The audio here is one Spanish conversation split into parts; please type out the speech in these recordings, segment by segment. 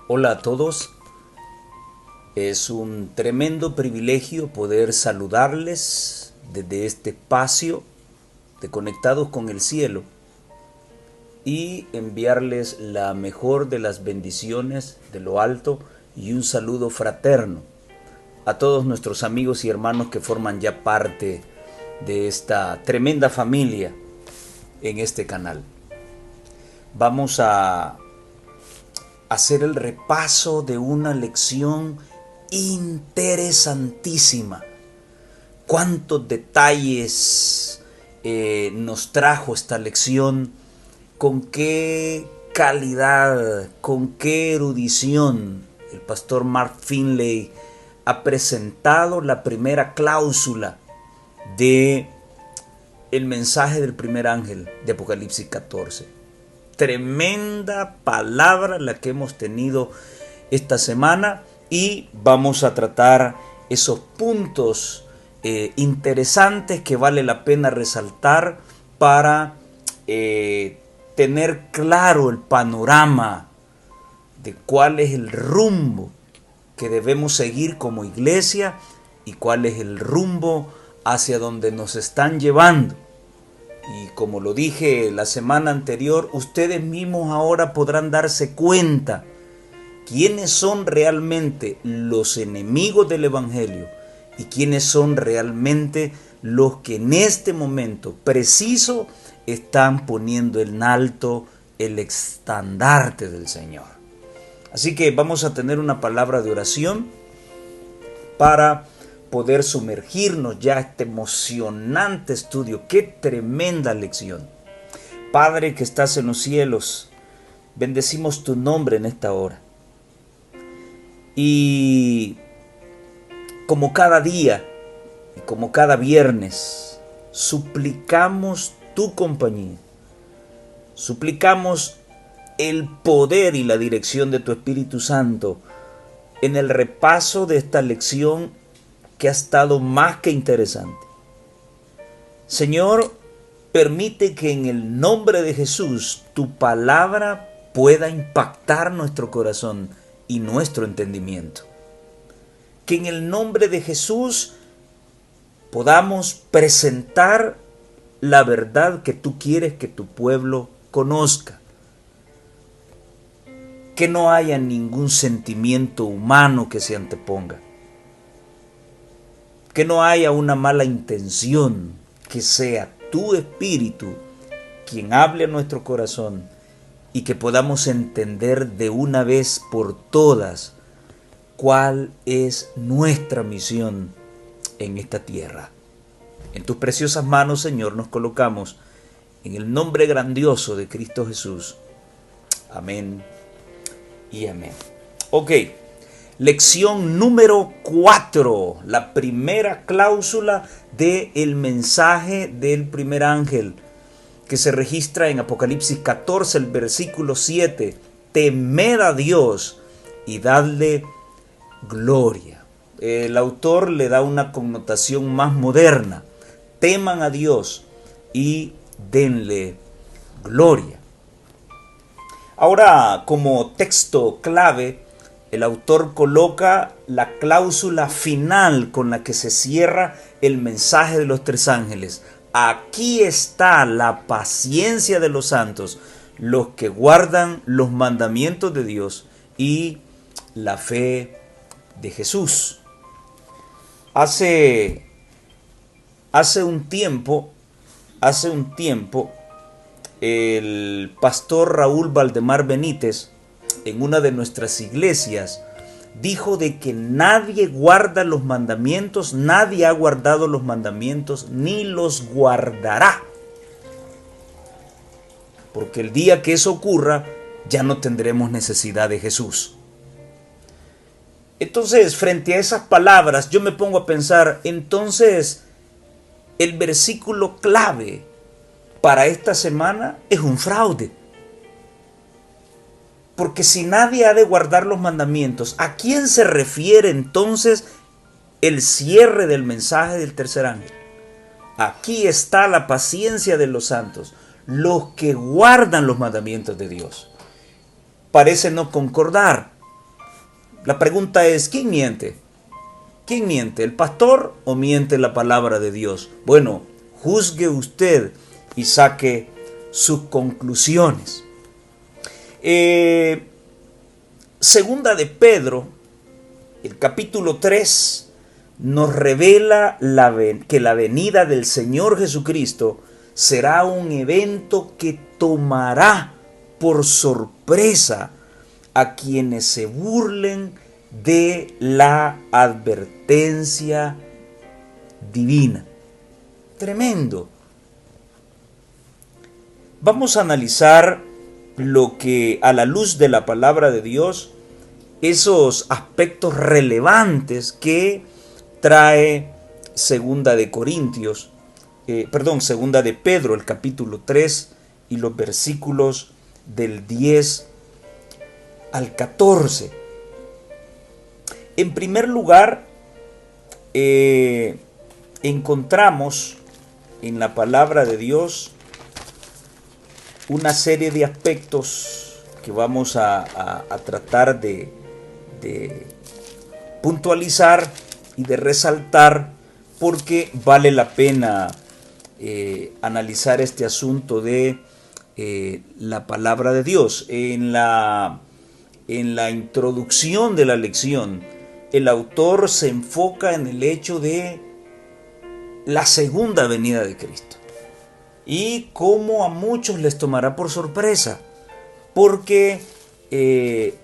Hola a todos, es un tremendo privilegio poder saludarles desde este espacio de Conectados con el Cielo y enviarles la mejor de las bendiciones de lo alto y un saludo fraterno a todos nuestros amigos y hermanos que forman ya parte de esta tremenda familia en este canal. Vamos a hacer el repaso de una lección interesantísima. Cuántos detalles nos trajo esta lección, con qué calidad, con qué erudición el pastor Mark Finley ha presentado la primera cláusula de el mensaje del primer ángel de Apocalipsis 14. Tremenda palabra la que hemos tenido esta semana y vamos a tratar esos puntos interesantes que vale la pena resaltar para tener claro el panorama de cuál es el rumbo que debemos seguir como iglesia y cuál es el rumbo hacia donde nos están llevando. Y como lo dije la semana anterior, ustedes mismos ahora podrán darse cuenta quiénes son realmente los enemigos del Evangelio y quiénes son realmente los que en este momento preciso están poniendo en alto el estandarte del Señor. Así que vamos a tener una palabra de oración para poder sumergirnos ya a este emocionante estudio. ¡Qué tremenda lección! Padre que estás en los cielos, bendecimos tu nombre en esta hora. Y como cada día y como cada viernes, suplicamos tu compañía. Suplicamos el poder y la dirección de tu Espíritu Santo en el repaso de esta lección que ha estado más que interesante. Señor, permite que en el nombre de Jesús tu palabra pueda impactar nuestro corazón y nuestro entendimiento. Que en el nombre de Jesús podamos presentar la verdad que tú quieres que tu pueblo conozca. Que no haya ningún sentimiento humano que se anteponga. Que no haya una mala intención, que sea tu Espíritu quien hable a nuestro corazón y que podamos entender de una vez por todas cuál es nuestra misión en esta tierra. En tus preciosas manos, Señor, nos colocamos en el nombre grandioso de Cristo Jesús. Amén y amén. Ok. Lección número 4, la primera cláusula del mensaje del primer ángel, que se registra en Apocalipsis 14, el versículo 7. Temed a Dios y dadle gloria. El autor le da una connotación más moderna. Teman a Dios y denle gloria. Ahora, como texto clave, el autor coloca la cláusula final con la que se cierra el mensaje de los tres ángeles. Aquí está la paciencia de los santos, los que guardan los mandamientos de Dios y la fe de Jesús. Hace un tiempo, el pastor Raúl Valdemar Benítez, en una de nuestras iglesias, dijo de que nadie guarda los mandamientos, nadie ha guardado los mandamientos, ni los guardará. Porque el día que eso ocurra, ya no tendremos necesidad de Jesús. Entonces, frente a esas palabras, yo me pongo a pensar, entonces, el versículo clave para esta semana es un fraude. Porque si nadie ha de guardar los mandamientos, ¿a quién se refiere entonces el cierre del mensaje del tercer ángel? Aquí está la paciencia de los santos, los que guardan los mandamientos de Dios. Parece no concordar. La pregunta es, ¿quién miente? ¿Quién miente? ¿El pastor o miente la palabra de Dios? Bueno, juzgue usted y saque sus conclusiones. Segunda de Pedro, el capítulo 3, nos revela que la venida del Señor Jesucristo será un evento que tomará por sorpresa a quienes se burlen de la advertencia divina. Tremendo. Vamos a analizar lo que, a la luz de la palabra de Dios, esos aspectos relevantes que trae segunda de Pedro, el capítulo 3 y los versículos del 10 al 14. En primer lugar, encontramos en la palabra de Dios una serie de aspectos que vamos a tratar de puntualizar y de resaltar, porque vale la pena analizar este asunto de la palabra de Dios. En la introducción de la lección, el autor se enfoca en el hecho de la segunda venida de Cristo y cómo a muchos les tomará por sorpresa, porque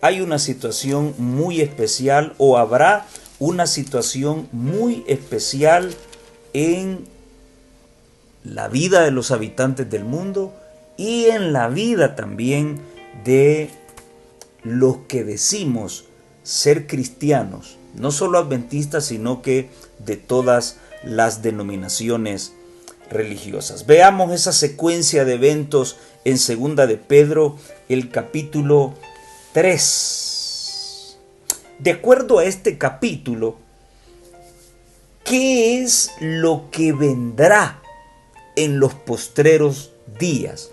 hay una situación muy especial, o habrá una situación muy especial en la vida de los habitantes del mundo y en la vida también de los que decimos ser cristianos, no solo adventistas, sino que de todas las denominaciones religiosas. Veamos esa secuencia de eventos en segunda de Pedro, el capítulo 3. De acuerdo a este capítulo, ¿qué es lo que vendrá en los postreros días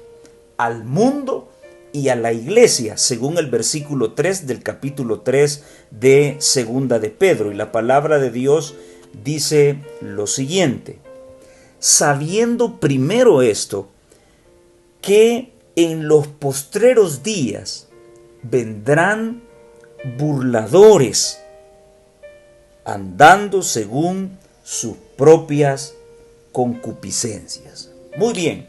al mundo y a la iglesia, según el versículo 3 del capítulo 3 de segunda de Pedro? Y la palabra de Dios dice lo siguiente: sabiendo primero esto, que en los postreros días vendrán burladores, andando según sus propias concupiscencias. Muy bien,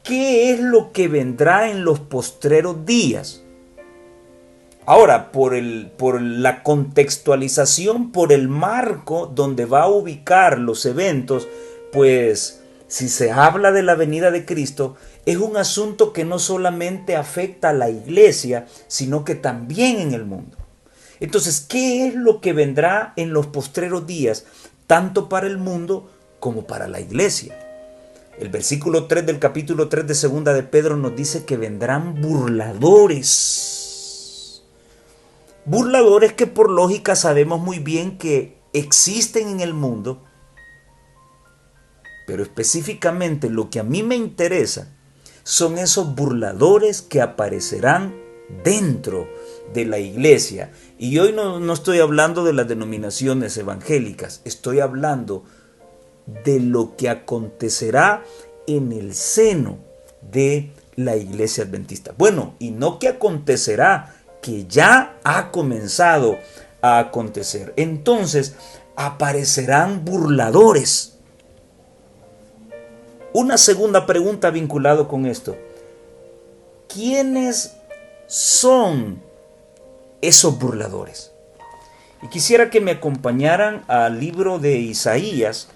¿qué es lo que vendrá en los postreros días? Ahora, por la contextualización, por el marco donde va a ubicar los eventos, pues si se habla de la venida de Cristo, es un asunto que no solamente afecta a la iglesia, sino que también en el mundo. Entonces, ¿qué es lo que vendrá en los postreros días, tanto para el mundo como para la iglesia? El versículo 3 del capítulo 3 de segunda de Pedro nos dice que vendrán burladores. Burladores que por lógica sabemos muy bien que existen en el mundo, pero específicamente lo que a mí me interesa son esos burladores que aparecerán dentro de la iglesia. Y hoy no estoy hablando de las denominaciones evangélicas, estoy hablando de lo que acontecerá en el seno de la iglesia adventista. Bueno, y no que acontecerá, que ya ha comenzado a acontecer. Entonces, aparecerán burladores. Una segunda pregunta vinculado con esto: ¿quiénes son esos burladores? Y quisiera que me acompañaran al libro de Isaías,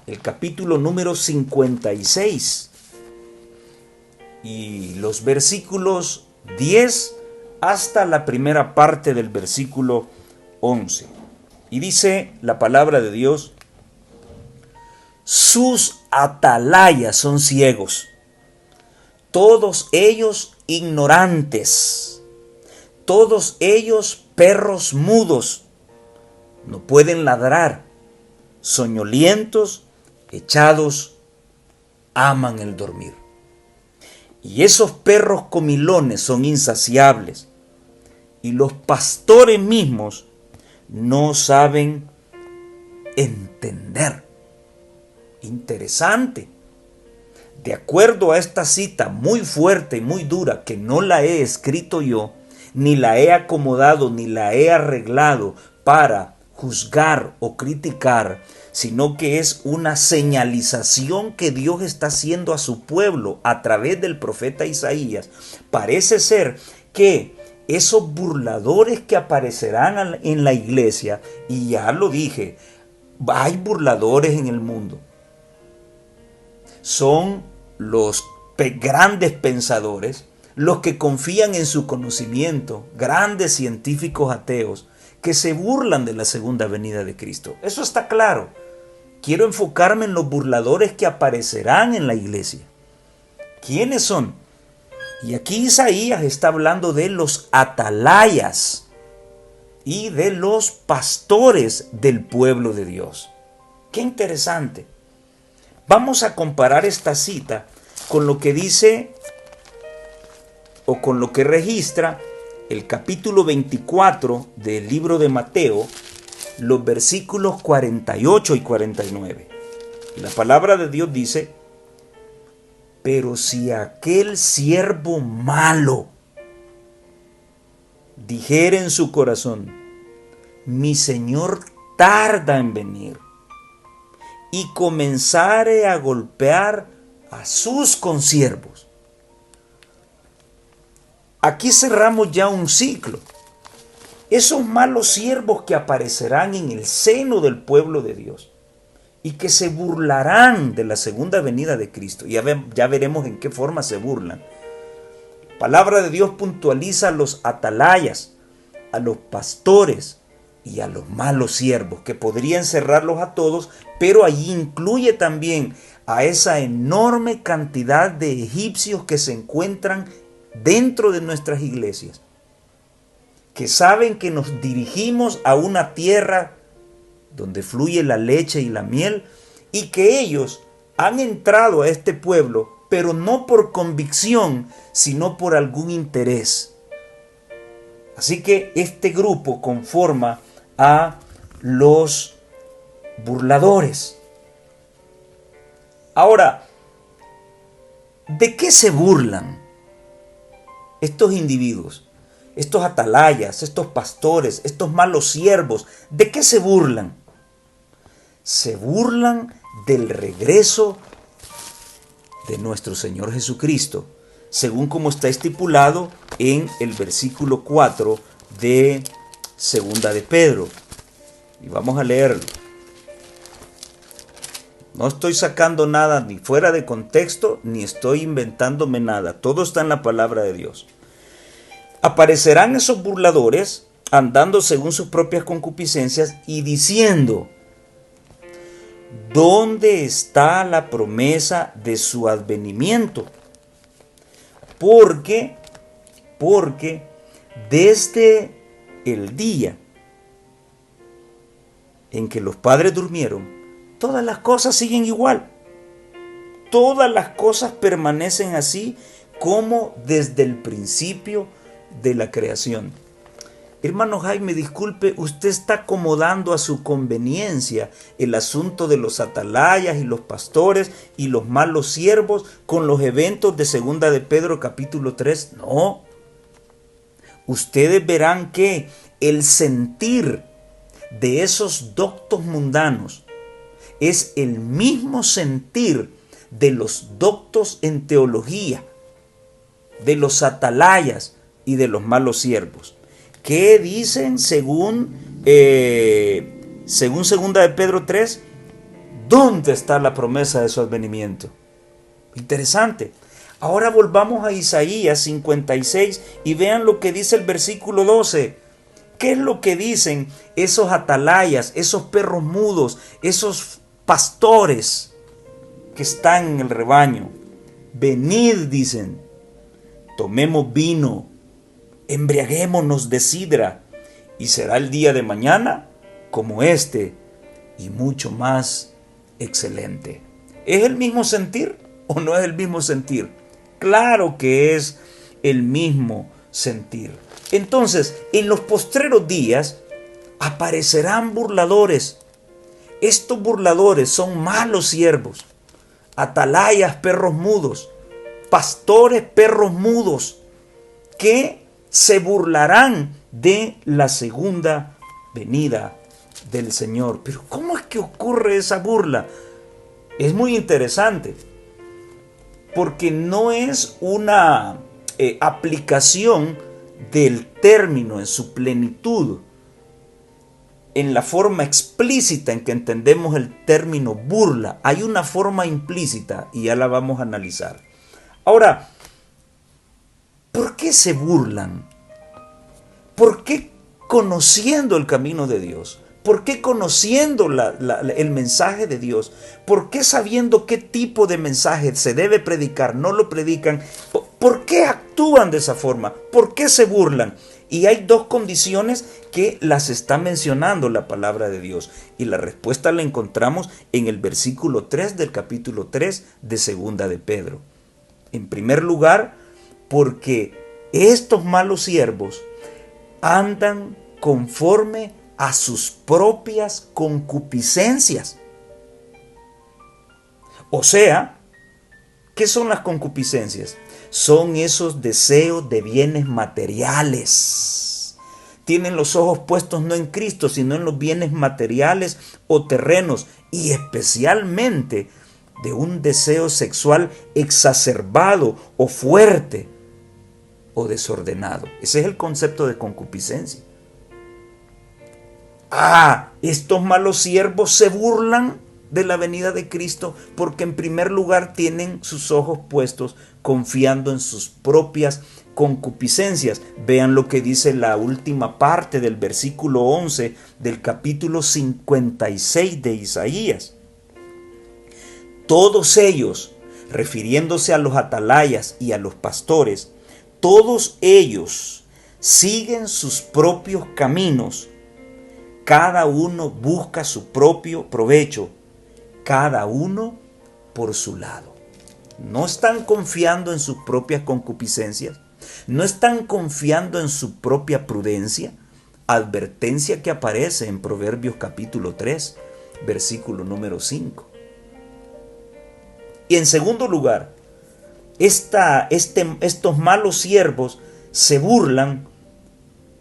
el capítulo número 56 y los versículos 10 hasta la primera parte del versículo 11. Y dice la palabra de Dios: sus atalayas son ciegos, todos ellos ignorantes, todos ellos perros mudos, no pueden ladrar, soñolientos, echados, aman el dormir. Y esos perros comilones son insaciables, y los pastores mismos no saben entender. Interesante. De acuerdo a esta cita muy fuerte y muy dura, que no la he escrito yo, ni la he acomodado, ni la he arreglado para juzgar o criticar, sino que es una señalización que Dios está haciendo a su pueblo a través del profeta Isaías. Parece ser que esos burladores que aparecerán en la iglesia, y ya lo dije, hay burladores en el mundo, son los grandes pensadores, los que confían en su conocimiento, grandes científicos ateos, que se burlan de la segunda venida de Cristo. Eso está claro. Quiero enfocarme en los burladores que aparecerán en la iglesia. ¿Quiénes son? Y aquí Isaías está hablando de los atalayas y de los pastores del pueblo de Dios. ¡Qué interesante! Vamos a comparar esta cita con lo que dice o con lo que registra el capítulo 24 del libro de Mateo, los versículos 48 y 49. La palabra de Dios dice: pero si aquel siervo malo dijere en su corazón, mi Señor tarda en venir, y comenzare a golpear a sus consiervos. Aquí cerramos ya un ciclo. Esos malos siervos que aparecerán en el seno del pueblo de Dios y que se burlarán de la segunda venida de Cristo. Ya veremos en qué forma se burlan. La palabra de Dios puntualiza a los atalayas, a los pastores y a los malos siervos, que podrían cerrarlos a todos, pero allí incluye también a esa enorme cantidad de egipcios que se encuentran dentro de nuestras iglesias, que saben que nos dirigimos a una tierra donde fluye la leche y la miel, y que ellos han entrado a este pueblo, pero no por convicción, sino por algún interés. Así que este grupo conforma a los burladores. Ahora, ¿de qué se burlan estos individuos? Estos atalayas, estos pastores, estos malos siervos, ¿de qué se burlan? Se burlan del regreso de nuestro Señor Jesucristo, según como está estipulado en el versículo 4 de Segunda de Pedro. Y vamos a leerlo. No estoy sacando nada ni fuera de contexto, ni estoy inventándome nada. Todo está en la palabra de Dios. Aparecerán esos burladores andando según sus propias concupiscencias y diciendo: ¿dónde está la promesa de su advenimiento? Porque desde el día en que los padres durmieron, todas las cosas siguen igual. Todas las cosas permanecen así como desde el principio de la creación. Hermano Jaime, disculpe, usted está acomodando a su conveniencia el asunto de los atalayas y los pastores y los malos siervos con los eventos de Segunda de Pedro capítulo 3. No. Ustedes verán que el sentir de esos doctos mundanos es el mismo sentir de los doctos en teología, de los atalayas y de los malos siervos. ¿Qué dicen según Segunda de Pedro 3? ¿Dónde está la promesa de su advenimiento? Interesante. Ahora volvamos a Isaías 56 y vean lo que dice el versículo 12. ¿Qué es lo que dicen esos atalayas, esos perros mudos, esos pastores que están en el rebaño? Venid, dicen, tomemos vino, embriaguémonos de sidra, y será el día de mañana como este, y mucho más excelente. ¿Es el mismo sentir o no es el mismo sentir? Claro que es el mismo sentir. Entonces, en los postreros días, Aparecerán burladores. Estos burladores son malos siervos, atalayas, perros mudos, pastores, perros mudos, que se burlarán de la segunda venida del Señor. Pero ¿cómo es que ocurre esa burla? Es muy interesante, porque no es una aplicación del término en su plenitud, en la forma explícita en que entendemos el término burla. Hay una forma implícita y ya la vamos a analizar. Ahora, ¿por qué se burlan? ¿Por qué conociendo el camino de Dios? ¿Por qué conociendo el mensaje de Dios? ¿Por qué sabiendo qué tipo de mensaje se debe predicar, no lo predican? ¿Por qué actúan de esa forma? ¿Por qué se burlan? Y hay dos condiciones que las está mencionando la palabra de Dios. Y la respuesta la encontramos en el versículo 3 del capítulo 3 de Segunda de Pedro. En primer lugar, porque estos malos siervos andan conforme a sus propias concupiscencias. O sea, ¿qué son las concupiscencias? Son esos deseos de bienes materiales. Tienen los ojos puestos no en Cristo, sino en los bienes materiales o terrenos, y especialmente de un deseo sexual exacerbado o fuerte o desordenado. Ese es el concepto de concupiscencia. Estos malos siervos se burlan de la venida de Cristo porque en primer lugar tienen sus ojos puestos confiando en sus propias concupiscencias. Vean lo que dice la última parte del versículo 11 del capítulo 56 de Isaías. Todos ellos, refiriéndose a los atalayas y a los pastores, todos ellos siguen sus propios caminos. Cada uno busca su propio provecho, cada uno por su lado. No están confiando en sus propias concupiscencias, no están confiando en su propia prudencia. Advertencia que aparece en Proverbios capítulo 3, versículo número 5. Y en segundo lugar, estos malos siervos se burlan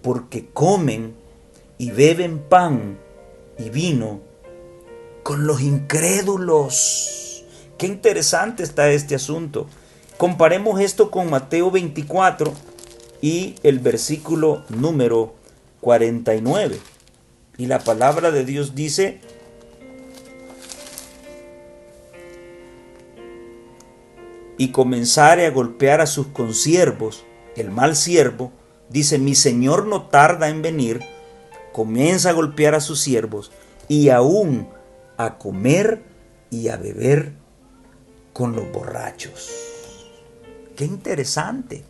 porque comen y beben pan y vino con los incrédulos. Qué interesante está este asunto. Comparemos esto con Mateo 24 y el versículo número 49. Y la palabra de Dios dice: y comenzare a golpear a sus consiervos, el mal siervo, dice, mi señor no tarda en venir, comienza a golpear a sus siervos y aún a comer y a beber con los borrachos. Qué interesante.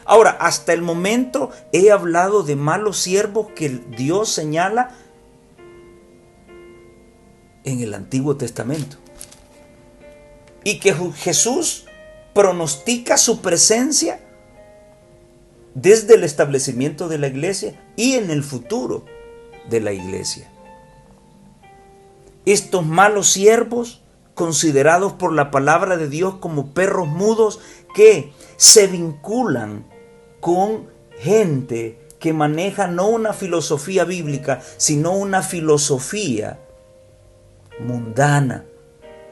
Ahora, hasta el momento he hablado de malos siervos que Dios señala en el Antiguo Testamento y que Jesús pronostica su presencia desde el establecimiento de la iglesia y en el futuro de la iglesia. Estos malos siervos, considerados por la palabra de Dios como perros mudos, que se vinculan con gente que maneja no una filosofía bíblica, sino una filosofía mundana.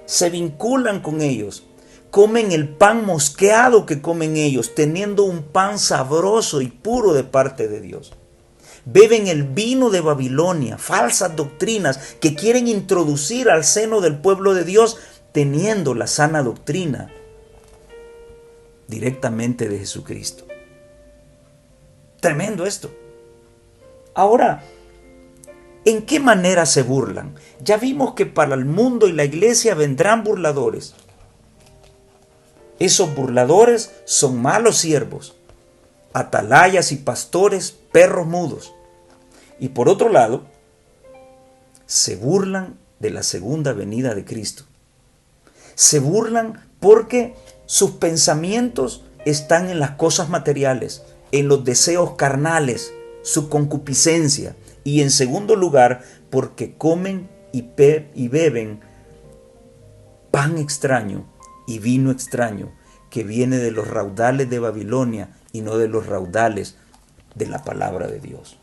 Se vinculan con ellos. Comen el pan mosqueado que comen ellos, teniendo un pan sabroso y puro de parte de Dios. Beben el vino de Babilonia, falsas doctrinas que quieren introducir al seno del pueblo de Dios, teniendo la sana doctrina directamente de Jesucristo. Tremendo esto. Ahora, ¿en qué manera se burlan? Ya vimos que para el mundo y la iglesia vendrán burladores. Esos burladores son malos siervos, atalayas y pastores, perros mudos. Y por otro lado, se burlan de la segunda venida de Cristo. Se burlan porque sus pensamientos están en las cosas materiales, en los deseos carnales, su concupiscencia. Y en segundo lugar, porque comen y beben pan extraño y vino extraño que viene de los raudales de Babilonia y no de los raudales de la palabra de Dios.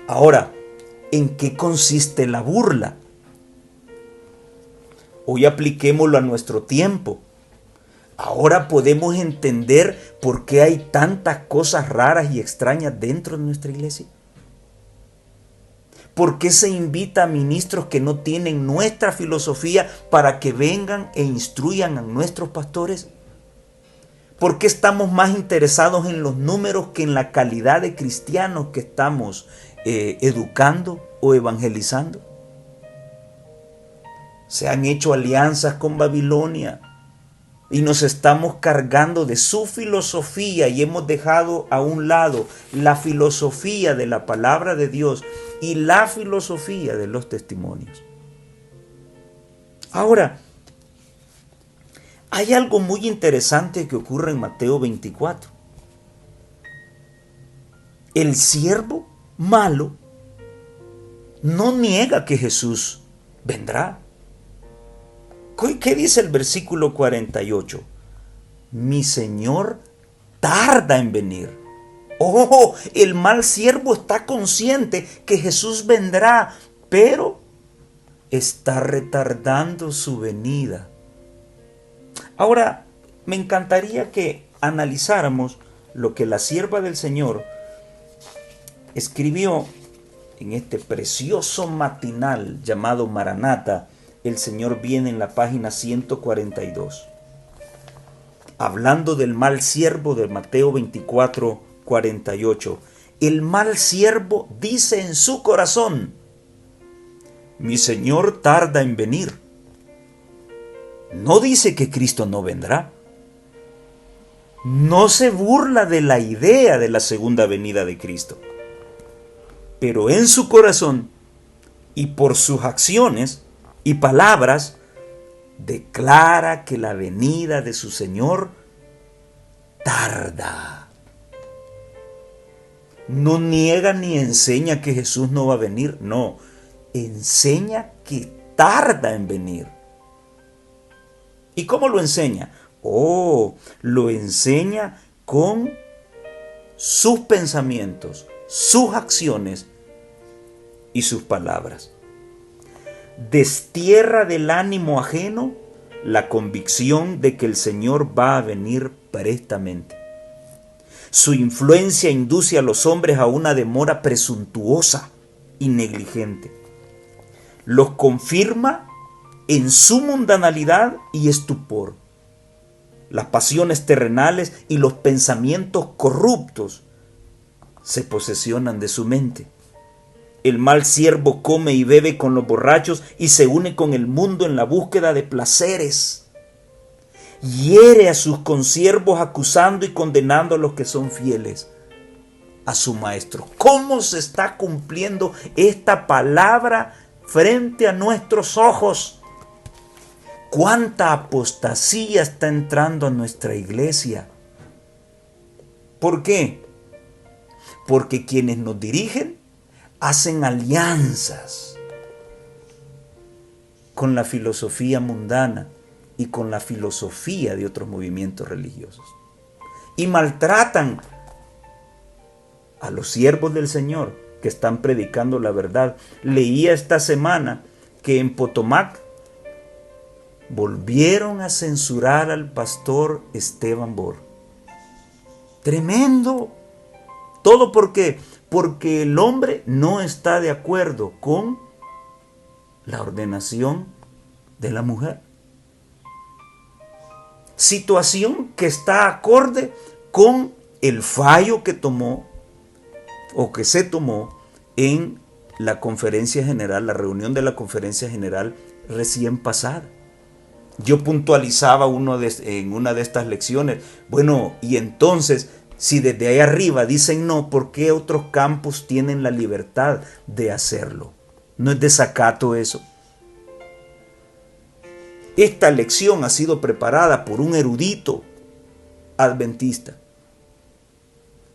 Ahora, ¿en qué consiste la burla? Hoy apliquémoslo a nuestro tiempo. Ahora podemos entender por qué hay tantas cosas raras y extrañas dentro de nuestra iglesia. ¿Por qué se invita a ministros que no tienen nuestra filosofía para que vengan e instruyan a nuestros pastores? ¿Por qué estamos más interesados en los números que en la calidad de cristianos que estamos educando o evangelizando? Se han hecho alianzas con Babilonia y nos estamos cargando de su filosofía y hemos dejado a un lado la filosofía de la palabra de Dios y la filosofía de los testimonios. Ahora, hay algo muy interesante que ocurre en Mateo 24. El siervo malo no niega que Jesús vendrá. ¿Qué dice el versículo 48? Mi Señor tarda en venir. Oh, el mal siervo está consciente que Jesús vendrá, pero está retardando su venida. Ahora, me encantaría que analizáramos lo que la sierva del Señor escribió en este precioso matinal llamado Maranata. El Señor viene en la página 142. Hablando del mal siervo de Mateo 24, 48. El mal siervo dice en su corazón: mi Señor tarda en venir. No dice que Cristo no vendrá. No se burla de la idea de la segunda venida de Cristo. Pero en su corazón y por sus acciones y palabras, declara que la venida de su Señor tarda. No niega ni enseña que Jesús no va a venir, no, enseña que tarda en venir. ¿Y cómo lo enseña? Lo enseña con sus pensamientos, sus acciones y sus palabras. Destierra del ánimo ajeno la convicción de que el Señor va a venir prestamente. Su influencia induce a los hombres a una demora presuntuosa y negligente. Los confirma en su mundanalidad y estupor. Las pasiones terrenales y los pensamientos corruptos se posesionan de su mente. El mal siervo come y bebe con los borrachos y se une con el mundo en la búsqueda de placeres. Hiere a sus consiervos acusando y condenando a los que son fieles a su maestro. ¿Cómo se está cumpliendo esta palabra frente a nuestros ojos? ¿Cuánta apostasía está entrando a nuestra iglesia? ¿Por qué? Porque quienes nos dirigen hacen alianzas con la filosofía mundana y con la filosofía de otros movimientos religiosos. Y maltratan a los siervos del Señor que están predicando la verdad. Leía esta semana que en Potomac volvieron a censurar al pastor Esteban Bor. Tremendo. ¿Todo por qué? Porque el hombre no está de acuerdo con la ordenación de la mujer. Situación que está acorde con el fallo que tomó o que se tomó en la conferencia general, la reunión de la conferencia general recién pasada. Yo puntualizaba en una de estas lecciones, bueno, y entonces, si desde ahí arriba dicen no, ¿por qué otros campos tienen la libertad de hacerlo? ¿No es desacato eso? Esta lección ha sido preparada por un erudito adventista.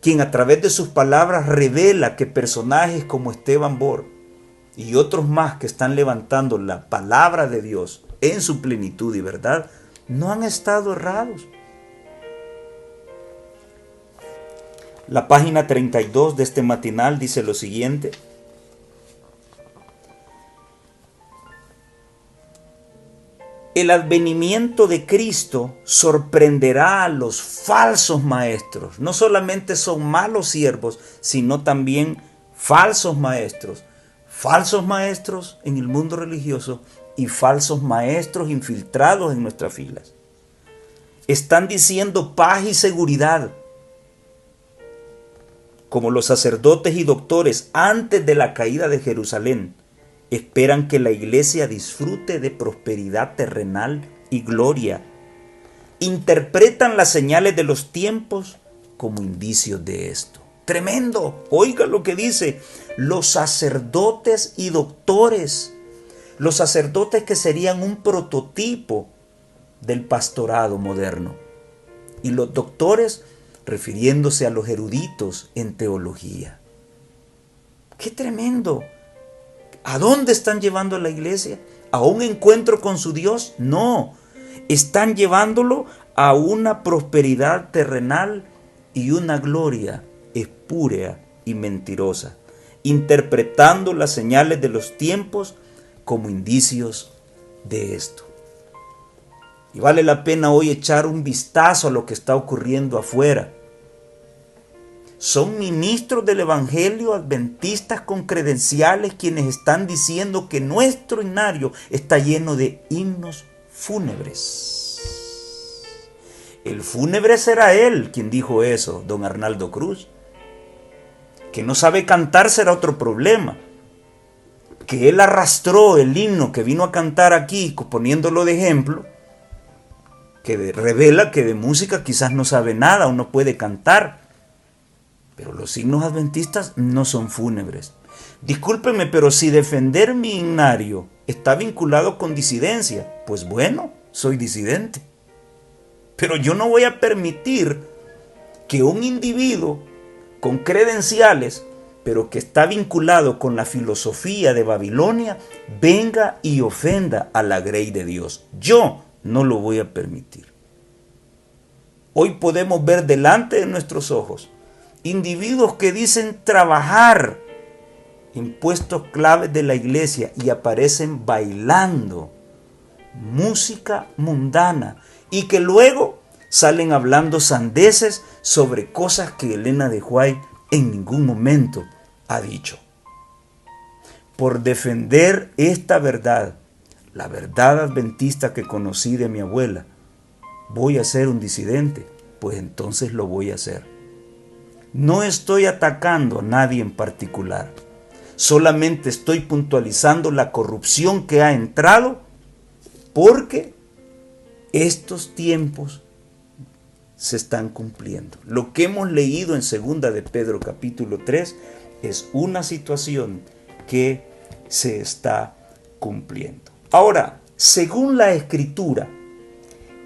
quien a través de sus palabras revela que personajes como Esteban Bor y otros más que están levantando la palabra de Dios en su plenitud y verdad, no han estado errados. La página 32 de este matinal dice lo siguiente: el advenimiento de Cristo sorprenderá a los falsos maestros. No solamente son malos siervos, sino también falsos maestros. Falsos maestros en el mundo religioso y falsos maestros infiltrados en nuestras filas. Están diciendo paz y seguridad, como los sacerdotes y doctores antes de la caída de Jerusalén. Esperan que la iglesia disfrute de prosperidad terrenal y gloria. Interpretan las señales de los tiempos como indicios de esto. Tremendo. Oiga lo que dice: los sacerdotes y doctores. Los sacerdotes que serían un prototipo del pastorado moderno. Y los doctores refiriéndose a los eruditos en teología. ¡Qué tremendo! ¿A dónde están llevando a la iglesia? ¿A un encuentro con su Dios? No, están llevándolo a una prosperidad terrenal y una gloria espúrea y mentirosa, interpretando las señales de los tiempos como indicios de esto. Y vale la pena hoy echar un vistazo a lo que está ocurriendo afuera. Son ministros del Evangelio adventistas con credenciales quienes están diciendo que nuestro himnario está lleno de himnos fúnebres. El fúnebre será él quien dijo eso, don Arnaldo Cruz. Que no sabe cantar será otro problema. Que él arrastró el himno que vino a cantar aquí, poniéndolo de ejemplo, que revela que de música quizás no sabe nada o no puede cantar. Pero los himnos adventistas no son fúnebres. Discúlpeme, pero si defender mi himnario está vinculado con disidencia, pues bueno, soy disidente. Pero yo no voy a permitir que un individuo con credenciales, pero que está vinculado con la filosofía de Babilonia, venga y ofenda a la grey de Dios. Yo no lo voy a permitir. Hoy podemos ver delante de nuestros ojos individuos que dicen trabajar en puestos claves de la iglesia y aparecen bailando música mundana y que luego salen hablando sandeces sobre cosas que Elena de White en ningún momento ha dicho. Por defender esta verdad, la verdad adventista que conocí de mi abuela, ¿voy a ser un disidente? Pues entonces lo voy a hacer. No estoy atacando a nadie en particular. Solamente estoy puntualizando la corrupción que ha entrado porque estos tiempos se están cumpliendo. Lo que hemos leído en 2 de Pedro capítulo 3 es una situación que se está cumpliendo. Ahora, según la Escritura,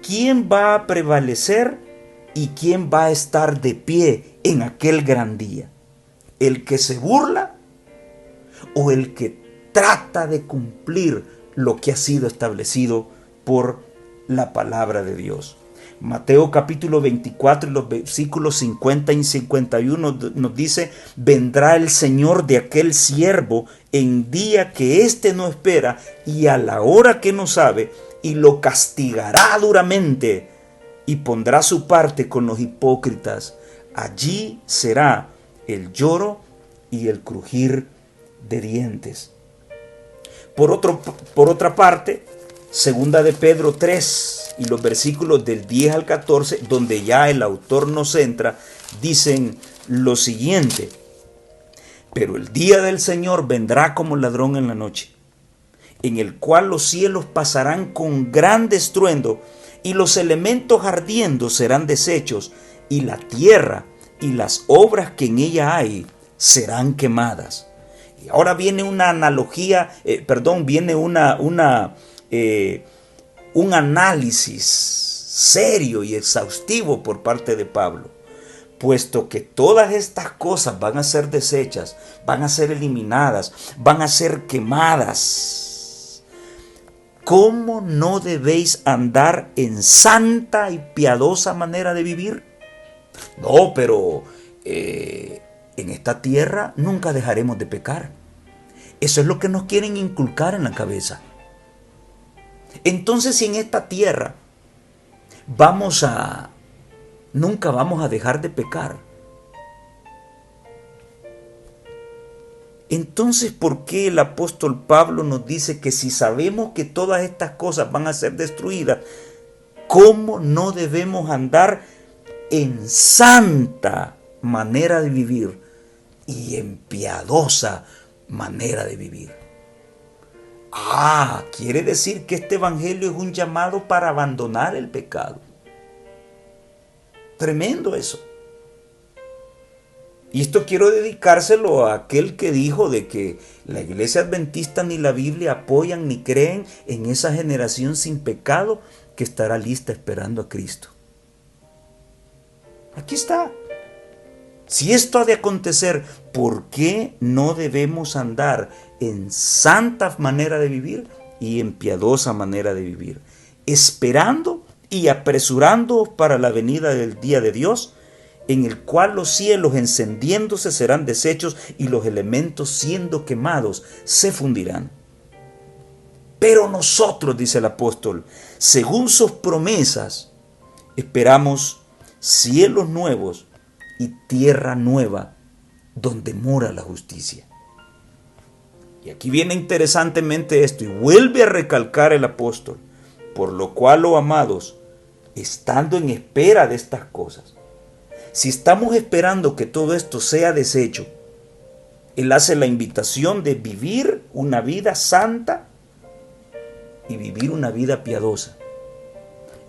¿quién va a prevalecer y quién va a estar de pie en aquel gran día? ¿El que se burla o el que trata de cumplir lo que ha sido establecido por la palabra de Dios? Mateo capítulo 24 y los versículos 50 y 51 nos dice: vendrá el Señor de aquel siervo en día que éste no espera y a la hora que no sabe, y lo castigará duramente y pondrá su parte con los hipócritas. Allí será el lloro y el crujir de dientes. Por otra parte, 2 de Pedro 3 y los versículos del 10 al 14, donde ya el autor nos centra, dicen lo siguiente: pero el día del Señor vendrá como ladrón en la noche, en el cual los cielos pasarán con gran estruendo, y los elementos ardiendo serán deshechos, y la tierra y las obras que en ella hay serán quemadas. Y ahora viene una analogía, viene un análisis serio y exhaustivo por parte de Pablo. puesto que todas estas cosas van a ser deshechas, van a ser eliminadas, van a ser quemadas, ¿cómo no debéis andar en santa y piadosa manera de vivir? No, pero en esta tierra nunca dejaremos de pecar. Eso es lo que nos quieren inculcar en la cabeza. Entonces, si en esta tierra nunca vamos a dejar de pecar, entonces, ¿por qué el apóstol Pablo nos dice que si sabemos que todas estas cosas van a ser destruidas, cómo no debemos andar en santa manera de vivir y en piadosa manera de vivir? Quiere decir que este evangelio es un llamado para abandonar el pecado. Tremendo eso. Y esto quiero dedicárselo a aquel que dijo de que la iglesia adventista ni la Biblia apoyan ni creen en esa generación sin pecado que estará lista esperando a Cristo. Aquí está. Si esto ha de acontecer, ¿por qué no debemos andar en santa manera de vivir y en piadosa manera de vivir? Esperando y apresurándoos para la venida del día de Dios, en el cual los cielos encendiéndose serán deshechos y los elementos siendo quemados se fundirán. Pero nosotros, dice el apóstol, según sus promesas, esperamos cielos nuevos y tierra nueva donde mora la justicia. Y aquí viene interesantemente esto, y vuelve a recalcar el apóstol, por lo cual, oh amados, estando en espera de estas cosas. Si estamos esperando que todo esto sea deshecho, él hace la invitación de vivir una vida santa y vivir una vida piadosa.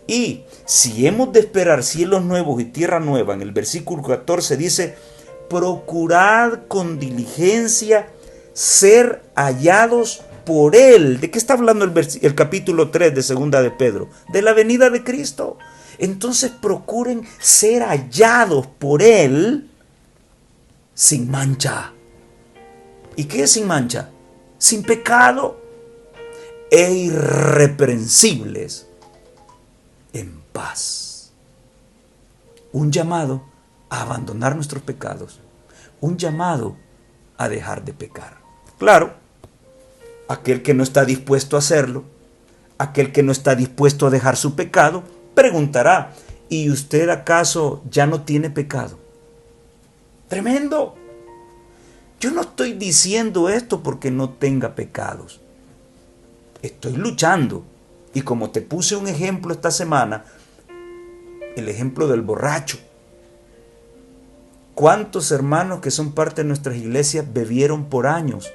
Y si hemos de esperar cielos nuevos y tierra nueva, en el versículo 14 dice, procurad con diligencia ser hallados por Él. ¿De qué está hablando el capítulo 3 de Segunda de Pedro? De la venida de Cristo. Entonces procuren ser hallados por Él sin mancha. ¿Y qué es sin mancha? Sin pecado e irreprensibles en paz. Un llamado a abandonar nuestros pecados. Un llamado a dejar de pecar. Claro, aquel que no está dispuesto a hacerlo, aquel que no está dispuesto a dejar su pecado, preguntará, ¿y usted acaso ya no tiene pecado? Tremendo. Yo no estoy diciendo esto porque no tenga pecados. Estoy luchando. Y como te puse un ejemplo esta semana, el ejemplo del borracho. ¿Cuántos hermanos que son parte de nuestras iglesias bebieron por años?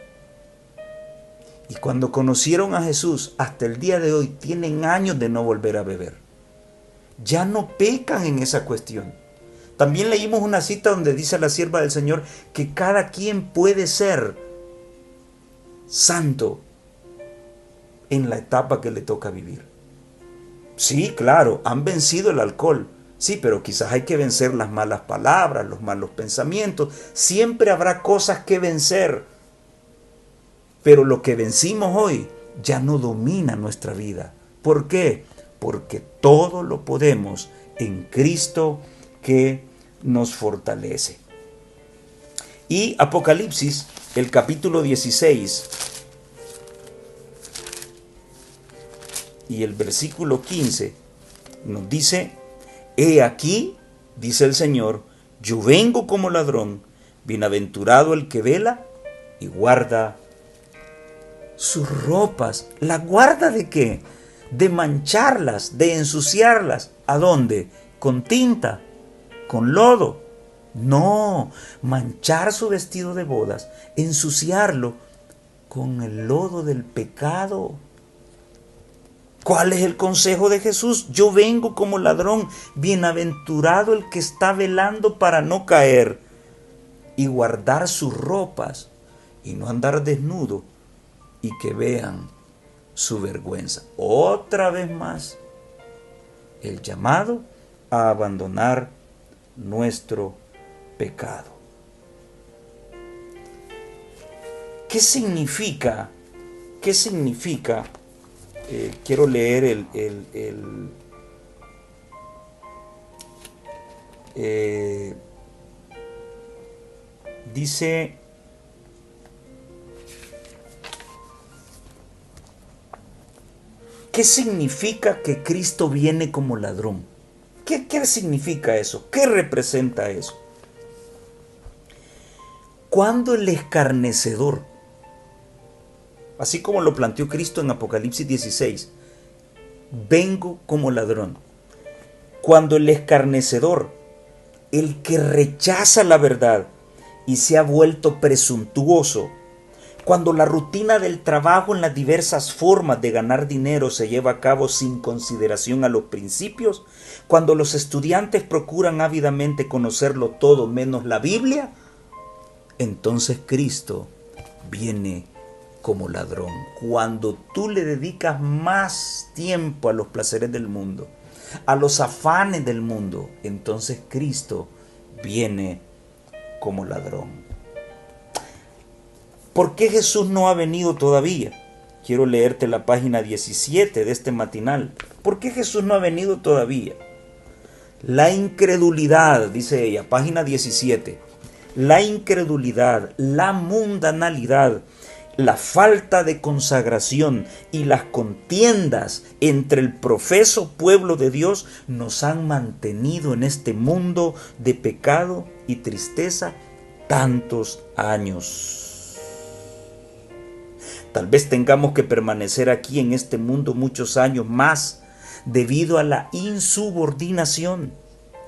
Y cuando conocieron a Jesús, hasta el día de hoy, tienen años de no volver a beber. Ya no pecan en esa cuestión. También leímos una cita donde dice la sierva del Señor que cada quien puede ser santo en la etapa que le toca vivir. Sí, claro, han vencido el alcohol. Sí, pero quizás hay que vencer las malas palabras, los malos pensamientos. Siempre habrá cosas que vencer. Pero lo que vencimos hoy ya no domina nuestra vida. ¿Por qué? Porque todo lo podemos en Cristo que nos fortalece. Y Apocalipsis, el capítulo 16 y el versículo 15 nos dice, he aquí, dice el Señor, yo vengo como ladrón, bienaventurado el que vela y guarda sus ropas. ¿La guarda de qué? De mancharlas, de ensuciarlas. ¿A dónde? ¿Con tinta? ¿Con lodo? No, manchar su vestido de bodas, ensuciarlo con el lodo del pecado. ¿Cuál es el consejo de Jesús? Yo vengo como ladrón, bienaventurado el que está velando para no caer y guardar sus ropas y no andar desnudo y que vean su vergüenza. Otra vez más, el llamado a abandonar nuestro pecado. ¿Qué significa? Quiero leer dice, ¿qué significa que Cristo viene como ladrón? ¿Qué significa eso? ¿Qué representa eso? Cuando el escarnecedor, así como lo planteó Cristo en Apocalipsis 16, vengo como ladrón. Cuando el escarnecedor, el que rechaza la verdad y se ha vuelto presuntuoso, cuando la rutina del trabajo en las diversas formas de ganar dinero se lleva a cabo sin consideración a los principios, cuando los estudiantes procuran ávidamente conocerlo todo menos la Biblia, entonces Cristo viene como ladrón. Cuando tú le dedicas más tiempo a los placeres del mundo, a los afanes del mundo, entonces Cristo viene como ladrón. ¿Por qué Jesús no ha venido todavía? Quiero leerte la página 17 de este matinal. ¿Por qué Jesús no ha venido todavía? La incredulidad, dice ella, página 17. La incredulidad, la mundanalidad, la falta de consagración y las contiendas entre el profeso pueblo de Dios nos han mantenido en este mundo de pecado y tristeza tantos años. Tal vez tengamos que permanecer aquí en este mundo muchos años más debido a la insubordinación,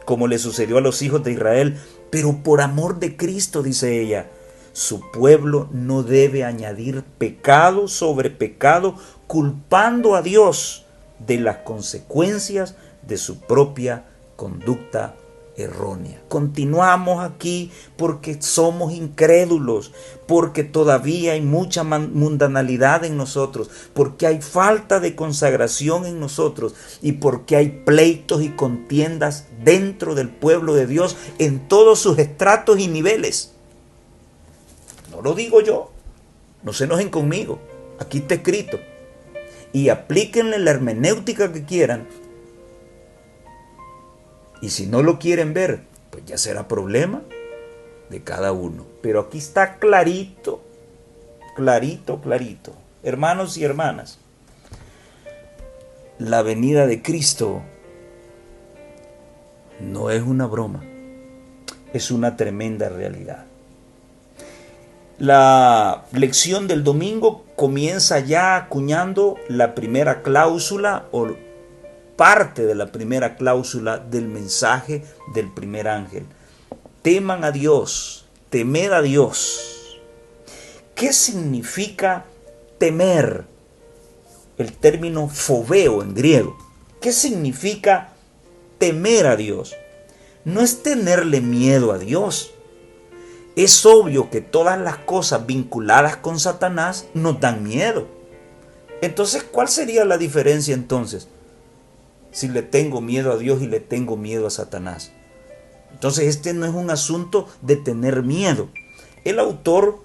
como le sucedió a los hijos de Israel, pero por amor de Cristo, dice ella, su pueblo no debe añadir pecado sobre pecado, culpando a Dios de las consecuencias de su propia conducta errónea. Continuamos aquí porque somos incrédulos, porque todavía hay mucha mundanalidad en nosotros, porque hay falta de consagración en nosotros y porque hay pleitos y contiendas dentro del pueblo de Dios en todos sus estratos y niveles. No lo digo yo, no se enojen conmigo, aquí está escrito. Y aplíquenle la hermenéutica que quieran. Y si no lo quieren ver, pues ya será problema de cada uno. Pero aquí está clarito, clarito, clarito. Hermanos y hermanas, la venida de Cristo no es una broma, es una tremenda realidad. La lección del domingo comienza ya acuñando la primera cláusula o parte de la primera cláusula del mensaje del primer ángel. Teman a Dios, temed a Dios. ¿Qué significa temer? El término fobeo en griego. ¿Qué significa temer a Dios? No es tenerle miedo a Dios. Es obvio que todas las cosas vinculadas con Satanás nos dan miedo. Entonces, ¿cuál sería la diferencia entonces? Si le tengo miedo a Dios y le tengo miedo a Satanás. Entonces este no es un asunto de tener miedo. El autor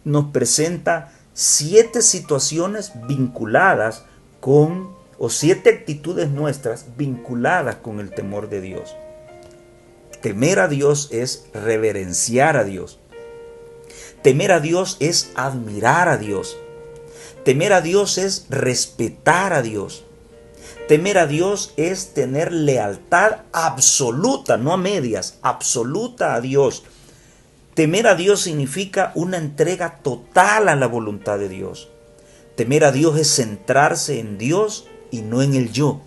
nos presenta 7 situaciones vinculadas con, o 7 actitudes nuestras vinculadas con el temor de Dios. Temer a Dios es reverenciar a Dios. Temer a Dios es admirar a Dios. Temer a Dios es respetar a Dios. Temer a Dios es tener lealtad absoluta, no a medias, absoluta a Dios. Temer a Dios significa una entrega total a la voluntad de Dios. Temer a Dios es centrarse en Dios y no en el yo.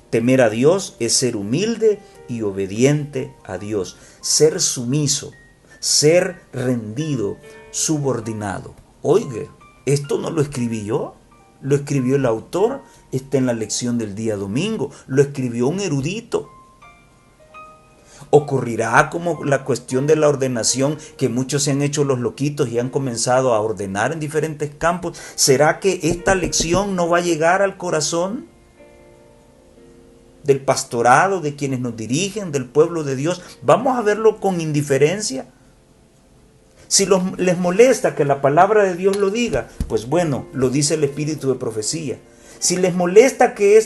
Temer a Dios es ser humilde y obediente a Dios, ser sumiso, ser rendido, subordinado. Oiga, esto no lo escribí yo, lo escribió el autor. Está en la lección del día domingo. Lo escribió un erudito. Ocurrirá como la cuestión de la ordenación, que muchos se han hecho los loquitos y han comenzado a ordenar en diferentes campos. ¿Será que esta lección no va a llegar al corazón? del pastorado, de quienes nos dirigen, del pueblo de Dios, ¿vamos a verlo con indiferencia? Si les molesta que la palabra de Dios lo diga, pues bueno, lo dice el espíritu de profecía. Si les molesta que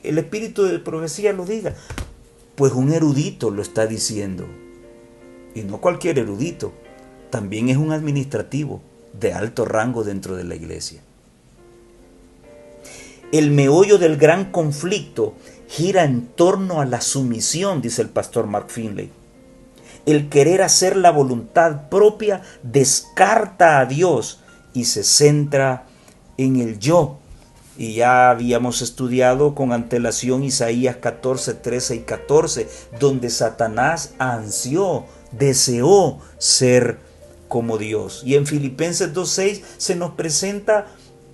el espíritu de profecía lo diga, pues un erudito lo está diciendo. Y no cualquier erudito, también es un administrativo de alto rango dentro de la iglesia. El meollo del gran conflicto gira en torno a la sumisión, dice el pastor Mark Finley. El querer hacer la voluntad propia descarta a Dios y se centra en el yo. Y ya habíamos estudiado con antelación Isaías 14, 13 y 14, donde Satanás ansió, deseó ser como Dios. Y en Filipenses 2:6 se nos presenta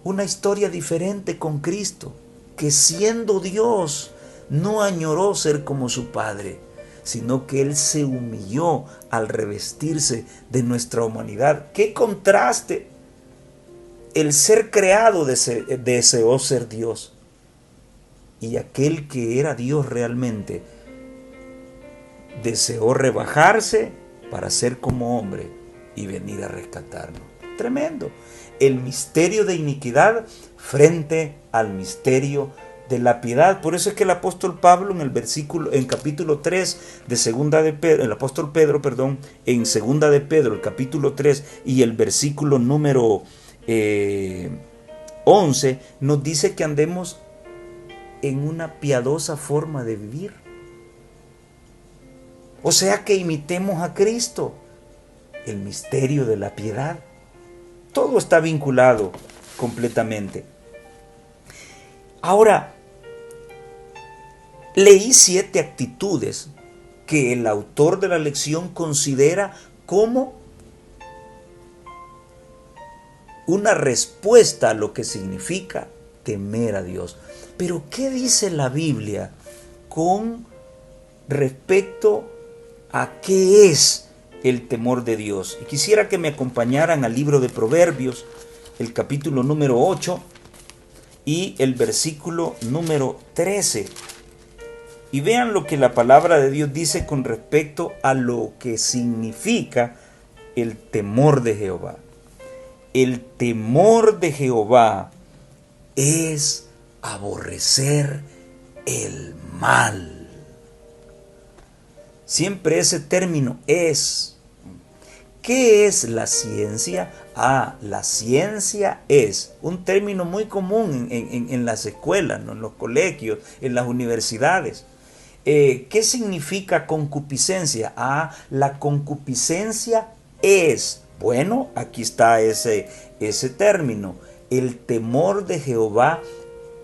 una historia diferente con Cristo, que siendo Dios no añoró ser como su Padre, sino que Él se humilló al revestirse de nuestra humanidad. ¡Qué contraste! El ser creado deseó ser Dios, y aquel que era Dios realmente deseó rebajarse para ser como hombre y venir a rescatarnos. Tremendo. El misterio de iniquidad frente al misterio de la piedad. Por eso es que el apóstol Pablo en capítulo 3 de segunda de Pedro, el apóstol Pedro, perdón, en segunda de Pedro, el capítulo 3 y el versículo número 11, nos dice que andemos en una piadosa forma de vivir. O sea, que imitemos a Cristo, el misterio de la piedad. Todo está vinculado completamente. Ahora, leí 7 actitudes que el autor de la lección considera como una respuesta a lo que significa temer a Dios. Pero ¿qué dice la Biblia con respecto a qué es el temor de Dios? Y quisiera que me acompañaran al libro de Proverbios, el capítulo número 8 y el versículo número 13. Y vean lo que la palabra de Dios dice con respecto a lo que significa el temor de Jehová. El temor de Jehová es aborrecer el mal. Siempre ese término es. ¿Qué es la ciencia? La ciencia es un término muy común en las escuelas, ¿no? En los colegios, en las universidades. ¿Qué significa concupiscencia? La concupiscencia es. Bueno, aquí está ese término. El temor de Jehová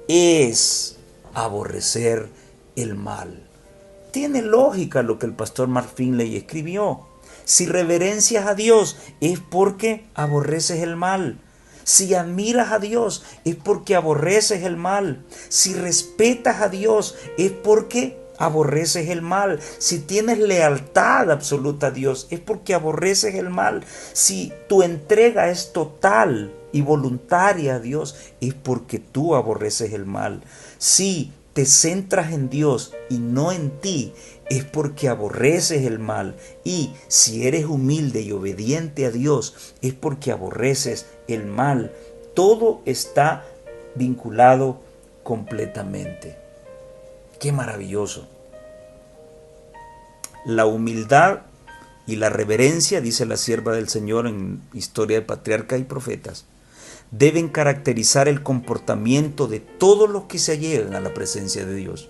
es aborrecer el mal. Tiene lógica lo que el pastor Mark Finley escribió. Si reverencias a Dios es porque aborreces el mal. Si admiras a Dios es porque aborreces el mal. Si respetas a Dios es porque aborreces el mal. Si tienes lealtad absoluta a Dios es porque aborreces el mal. Si tu entrega es total y voluntaria a Dios es porque tú aborreces el mal. Si te centras en Dios y no en ti es porque aborreces el mal. Y si eres humilde y obediente a Dios es porque aborreces el mal. Todo está vinculado completamente. ¡Qué maravilloso! La humildad y la reverencia, dice la sierva del Señor en Historia de Patriarcas y Profetas, deben caracterizar el comportamiento de todos los que se allegan a la presencia de Dios.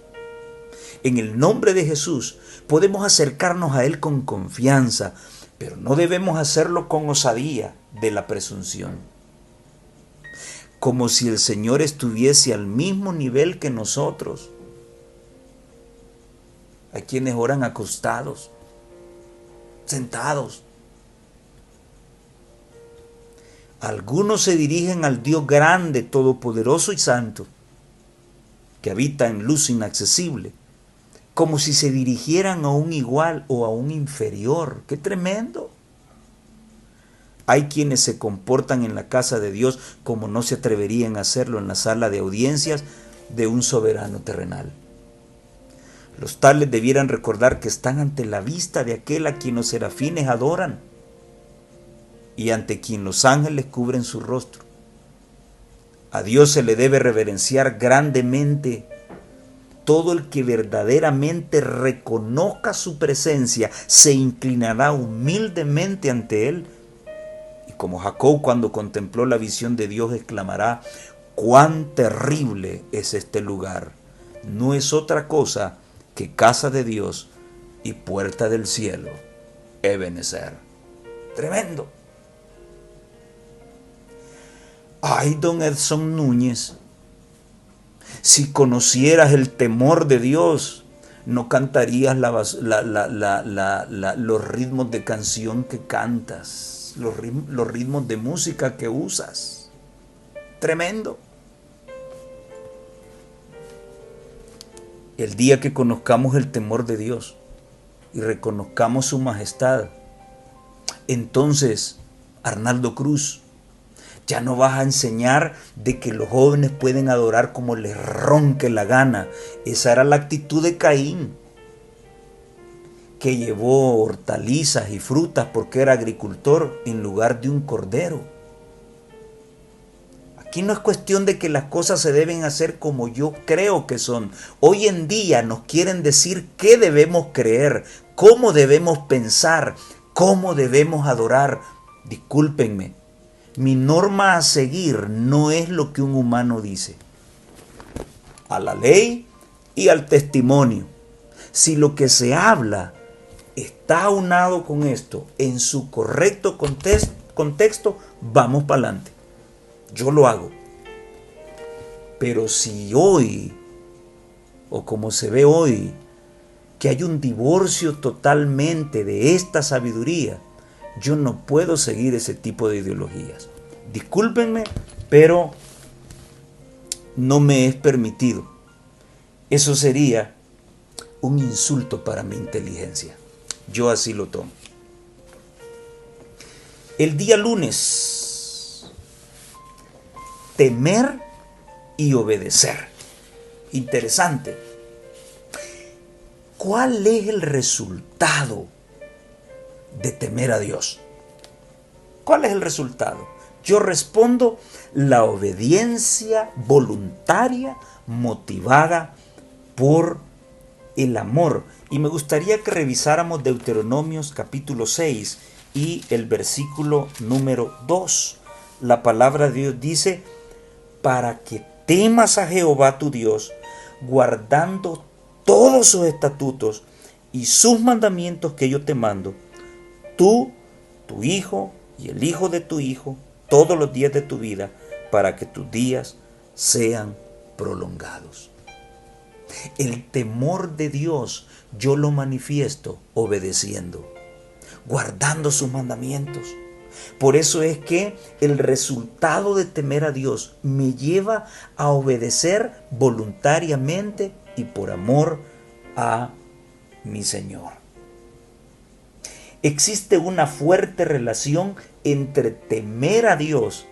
En el nombre de Jesús podemos acercarnos a Él con confianza, pero no debemos hacerlo con osadía de la presunción. Como si el Señor estuviese al mismo nivel que nosotros. Hay quienes oran acostados, sentados. Algunos se dirigen al Dios grande, todopoderoso y santo, que habita en luz inaccesible, como si se dirigieran a un igual o a un inferior. ¡Qué tremendo! Hay quienes se comportan en la casa de Dios como no se atreverían a hacerlo en la sala de audiencias de un soberano terrenal. Los tales debieran recordar que están ante la vista de aquel a quien los serafines adoran y ante quien los ángeles cubren su rostro. A Dios se le debe reverenciar grandemente. Todo el que verdaderamente reconozca su presencia se inclinará humildemente ante Él. Y como Jacob cuando contempló la visión de Dios exclamará: ¡cuán terrible es este lugar! No es otra cosa que casa de Dios y puerta del cielo. Ebenezer. Tremendo. Ay, don Edson Núñez, si conocieras el temor de Dios, no cantarías los ritmos de canción que cantas, los ritmos de música que usas. Tremendo. El día que conozcamos el temor de Dios y reconozcamos su majestad, entonces, Arnaldo Cruz, ya no vas a enseñar de que los jóvenes pueden adorar como les ronque la gana. Esa era la actitud de Caín, que llevó hortalizas y frutas porque era agricultor en lugar de un cordero. Aquí no es cuestión de que las cosas se deben hacer como yo creo que son. Hoy en día nos quieren decir qué debemos creer, cómo debemos pensar, cómo debemos adorar. Discúlpenme, mi norma a seguir no es lo que un humano dice. A la ley y al testimonio. Si lo que se habla está aunado con esto en su correcto contexto, vamos para adelante. Yo lo hago. Pero si hoy, o como se ve hoy, que hay un divorcio totalmente de esta sabiduría, yo no puedo seguir ese tipo de ideologías. Discúlpenme, pero no me es permitido. Eso sería un insulto para mi inteligencia. Yo así lo tomo. El día lunes, temer y obedecer. Interesante. ¿Cuál es el resultado de temer a Dios? ¿Cuál es el resultado? Yo respondo: la obediencia voluntaria motivada por el amor. Y me gustaría que revisáramos Deuteronomios capítulo 6 y el versículo número 2. La palabra de Dios dice: para que temas a Jehová tu Dios, guardando todos sus estatutos y sus mandamientos que yo te mando, tú, tu hijo y el hijo de tu hijo, todos los días de tu vida, para que tus días sean prolongados. El temor de Dios yo lo manifiesto obedeciendo, guardando sus mandamientos. Por eso es que el resultado de temer a Dios me lleva a obedecer voluntariamente y por amor a mi Señor. Existe una fuerte relación entre temer a Dios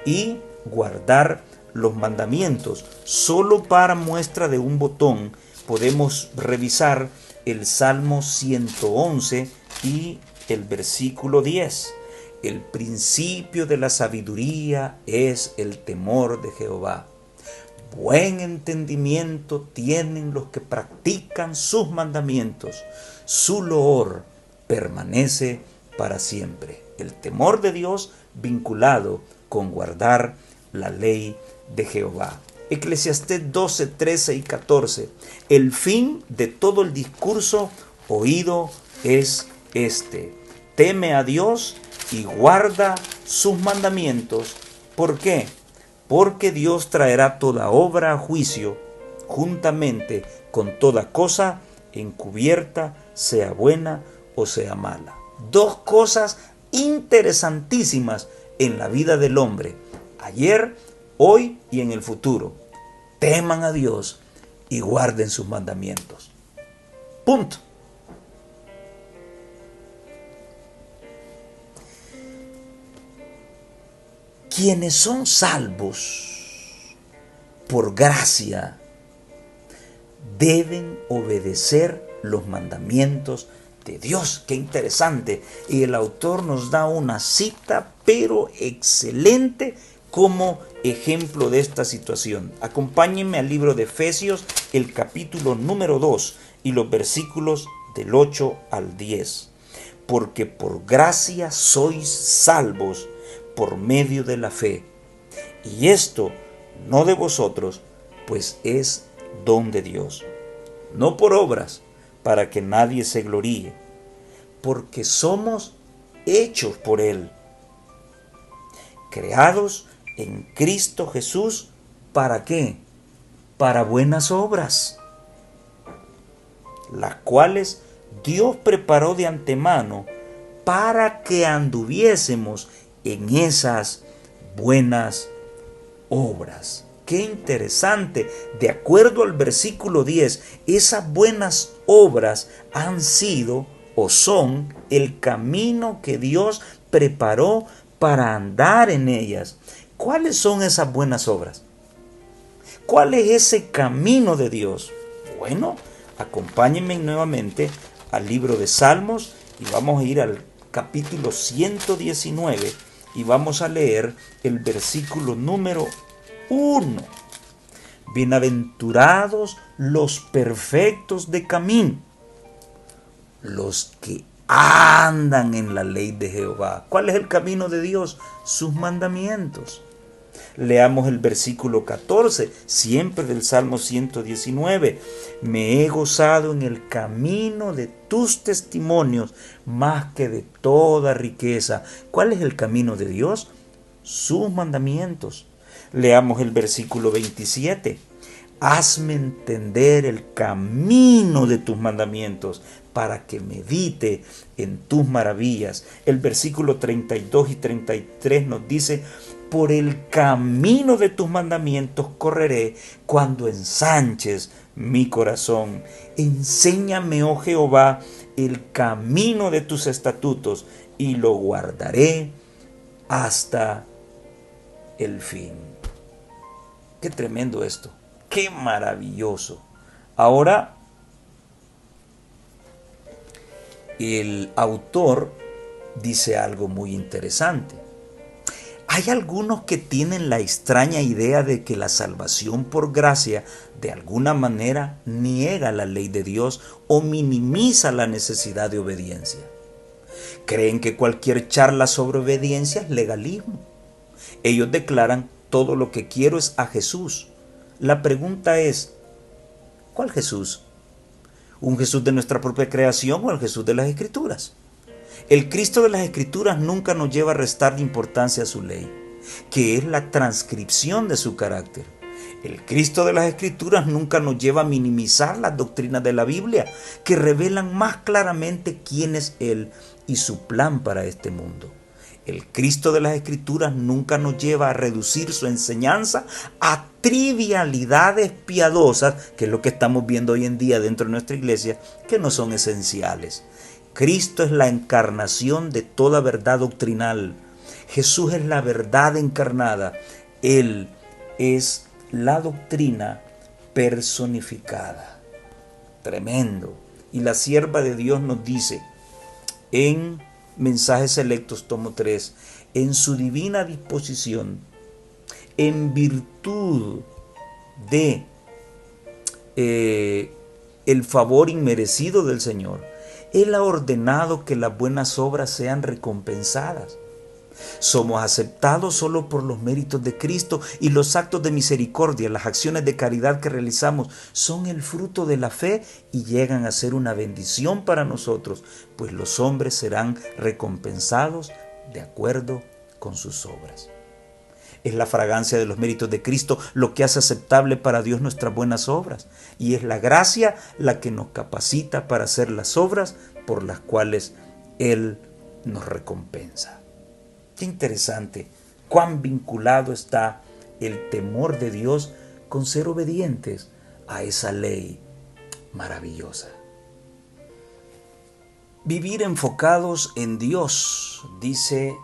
y guardar los mandamientos. Solo para muestra de un botón podemos revisar el Salmo 111 y el versículo 10. El principio de la sabiduría es el temor de Jehová. Buen entendimiento tienen los que practican sus mandamientos. Su loor permanece para siempre. El temor de Dios vinculado con guardar la ley de Jehová. Eclesiastés 12, 13 y 14. El fin de todo el discurso oído es este: teme a Dios y guarda sus mandamientos. ¿Por qué? Porque Dios traerá toda obra a juicio, juntamente con toda cosa encubierta, sea buena o sea mala. Dos cosas interesantísimas en la vida del hombre, ayer, hoy y en el futuro. Teman a Dios y guarden sus mandamientos. Punto. Quienes son salvos por gracia deben obedecer los mandamientos de Dios. Qué interesante. Y el autor nos da una cita, pero excelente, como ejemplo de esta situación. Acompáñenme al libro de Efesios, el capítulo número 2 y los versículos del 8 al 10. Porque por gracia sois salvos por medio de la fe. Y esto no de vosotros, pues es don de Dios. No por obras, para que nadie se gloríe, porque somos hechos por Él, creados en Cristo Jesús. ¿Para qué? Para buenas obras, las cuales Dios preparó de antemano para que anduviésemos en esas buenas obras. Qué interesante. De acuerdo al versículo 10, esas buenas obras han sido o son el camino que Dios preparó para andar en ellas. ¿Cuáles son esas buenas obras? ¿Cuál es ese camino de Dios? Bueno, acompáñenme nuevamente al libro de Salmos y vamos a ir al capítulo 119 y vamos a leer el versículo número 1. Bienaventurados los perfectos de camino, los que andan en la ley de Jehová. ¿Cuál es el camino de Dios? Sus mandamientos. Leamos el versículo 14, siempre del Salmo 119. Me he gozado en el camino de tus testimonios más que de toda riqueza. ¿Cuál es el camino de Dios? Sus mandamientos. Leamos el versículo 27. Hazme entender el camino de tus mandamientos para que medite en tus maravillas. El versículo 32 y 33 nos dice: por el camino de tus mandamientos correré cuando ensanches mi corazón. Enséñame, oh Jehová, el camino de tus estatutos y lo guardaré hasta el fin. Qué tremendo esto. Qué maravilloso. Ahora, el autor dice algo muy interesante. Hay algunos que tienen la extraña idea de que la salvación por gracia de alguna manera niega la ley de Dios o minimiza la necesidad de obediencia. Creen que cualquier charla sobre obediencia es legalismo. Ellos declaran: todo lo que quiero es a Jesús. La pregunta es: ¿cuál Jesús? ¿Un Jesús de nuestra propia creación o el Jesús de las Escrituras? El Cristo de las Escrituras nunca nos lleva a restar importancia a su ley, que es la transcripción de su carácter. El Cristo de las Escrituras nunca nos lleva a minimizar las doctrinas de la Biblia, que revelan más claramente quién es Él y su plan para este mundo. El Cristo de las Escrituras nunca nos lleva a reducir su enseñanza a trivialidades piadosas, que es lo que estamos viendo hoy en día dentro de nuestra iglesia, que no son esenciales. Cristo es la encarnación de toda verdad doctrinal. Jesús es la verdad encarnada. Él es la doctrina personificada. Tremendo. Y la sierva de Dios nos dice en Mensajes Selectos, tomo 3, en su divina disposición, en virtud de el favor inmerecido del Señor, Él ha ordenado que las buenas obras sean recompensadas. Somos aceptados solo por los méritos de Cristo, y los actos de misericordia, las acciones de caridad que realizamos, son el fruto de la fe y llegan a ser una bendición para nosotros, pues los hombres serán recompensados de acuerdo con sus obras. Es la fragancia de los méritos de Cristo lo que hace aceptable para Dios nuestras buenas obras, y es la gracia la que nos capacita para hacer las obras por las cuales Él nos recompensa. Qué interesante, cuán vinculado está el temor de Dios con ser obedientes a esa ley maravillosa. Vivir enfocados en Dios, dice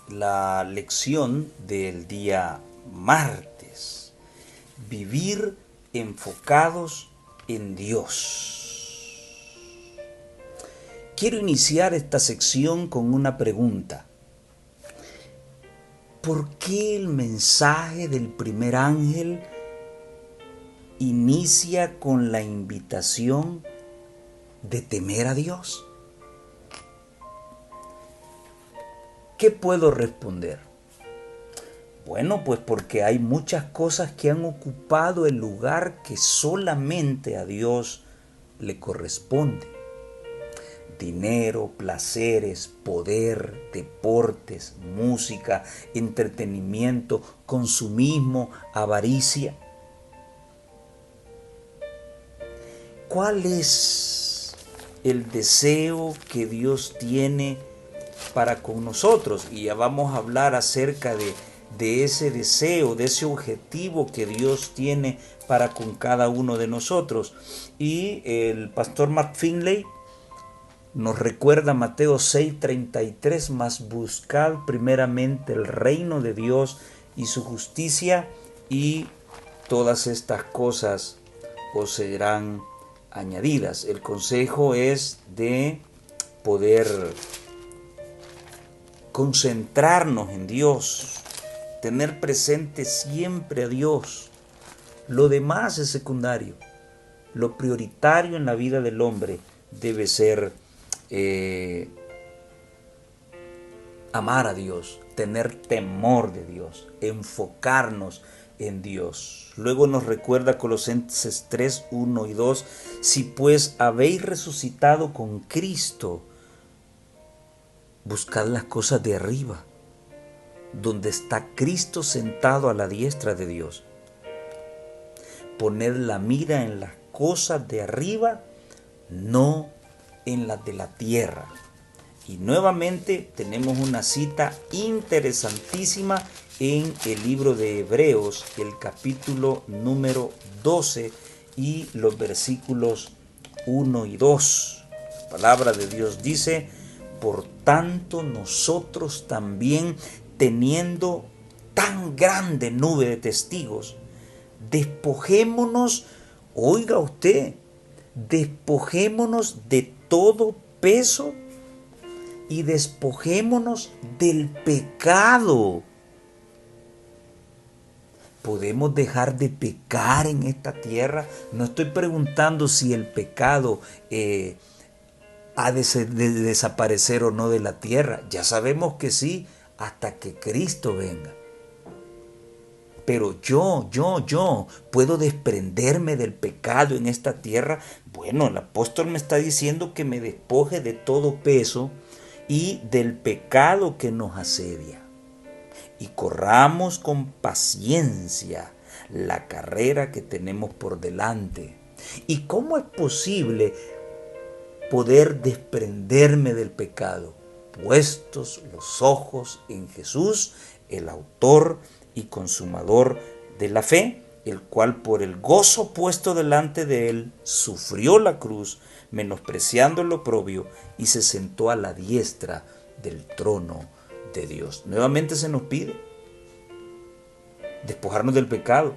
la lección del día martes. Vivir enfocados en Dios. Quiero iniciar esta sección con una pregunta. ¿Por qué el mensaje del primer ángel inicia con la invitación de temer a Dios? ¿Qué puedo responder? Bueno, pues porque hay muchas cosas que han ocupado el lugar que solamente a Dios le corresponde. Dinero, placeres, poder, deportes, música, entretenimiento, consumismo, avaricia. ¿Cuál es el deseo que Dios tiene para con nosotros? Y ya vamos a hablar acerca de ese deseo, de ese objetivo que Dios tiene para con cada uno de nosotros. Y el pastor Mark Finley nos recuerda Mateo 6:33, mas buscad primeramente el reino de Dios y su justicia, y todas estas cosas os serán añadidas. El consejo es de poder concentrarnos en Dios, tener presente siempre a Dios. Lo demás es secundario. Lo prioritario en la vida del hombre debe ser amar a Dios, tener temor de Dios, enfocarnos en Dios. Luego nos recuerda Colosenses 3, 1 y 2, si pues habéis resucitado con Cristo, buscad las cosas de arriba, donde está Cristo sentado a la diestra de Dios. Poned la mira en las cosas de arriba, no en las de la tierra. Y nuevamente tenemos una cita interesantísima en el libro de Hebreos, el capítulo número 12 y los versículos 1 y 2. La palabra de Dios dice: por tanto nosotros también, teniendo tan grande nube de testigos, despojémonos, oiga usted, despojémonos de todo peso y despojémonos del pecado. ¿Podemos dejar de pecar en esta tierra? No estoy preguntando si el pecado ha de desaparecer o no de la tierra. Ya sabemos que sí, hasta que Cristo venga. Pero yo puedo desprenderme del pecado en esta tierra. Bueno, el apóstol me está diciendo que me despoje de todo peso y del pecado que nos asedia, y corramos con paciencia la carrera que tenemos por delante. ¿Y cómo es posible poder desprenderme del pecado? Puestos los ojos en Jesús, el autor y consumador de la fe, el cual por el gozo puesto delante de él sufrió la cruz, menospreciando el oprobio, y se sentó a la diestra del trono de Dios. Nuevamente se nos pide despojarnos del pecado.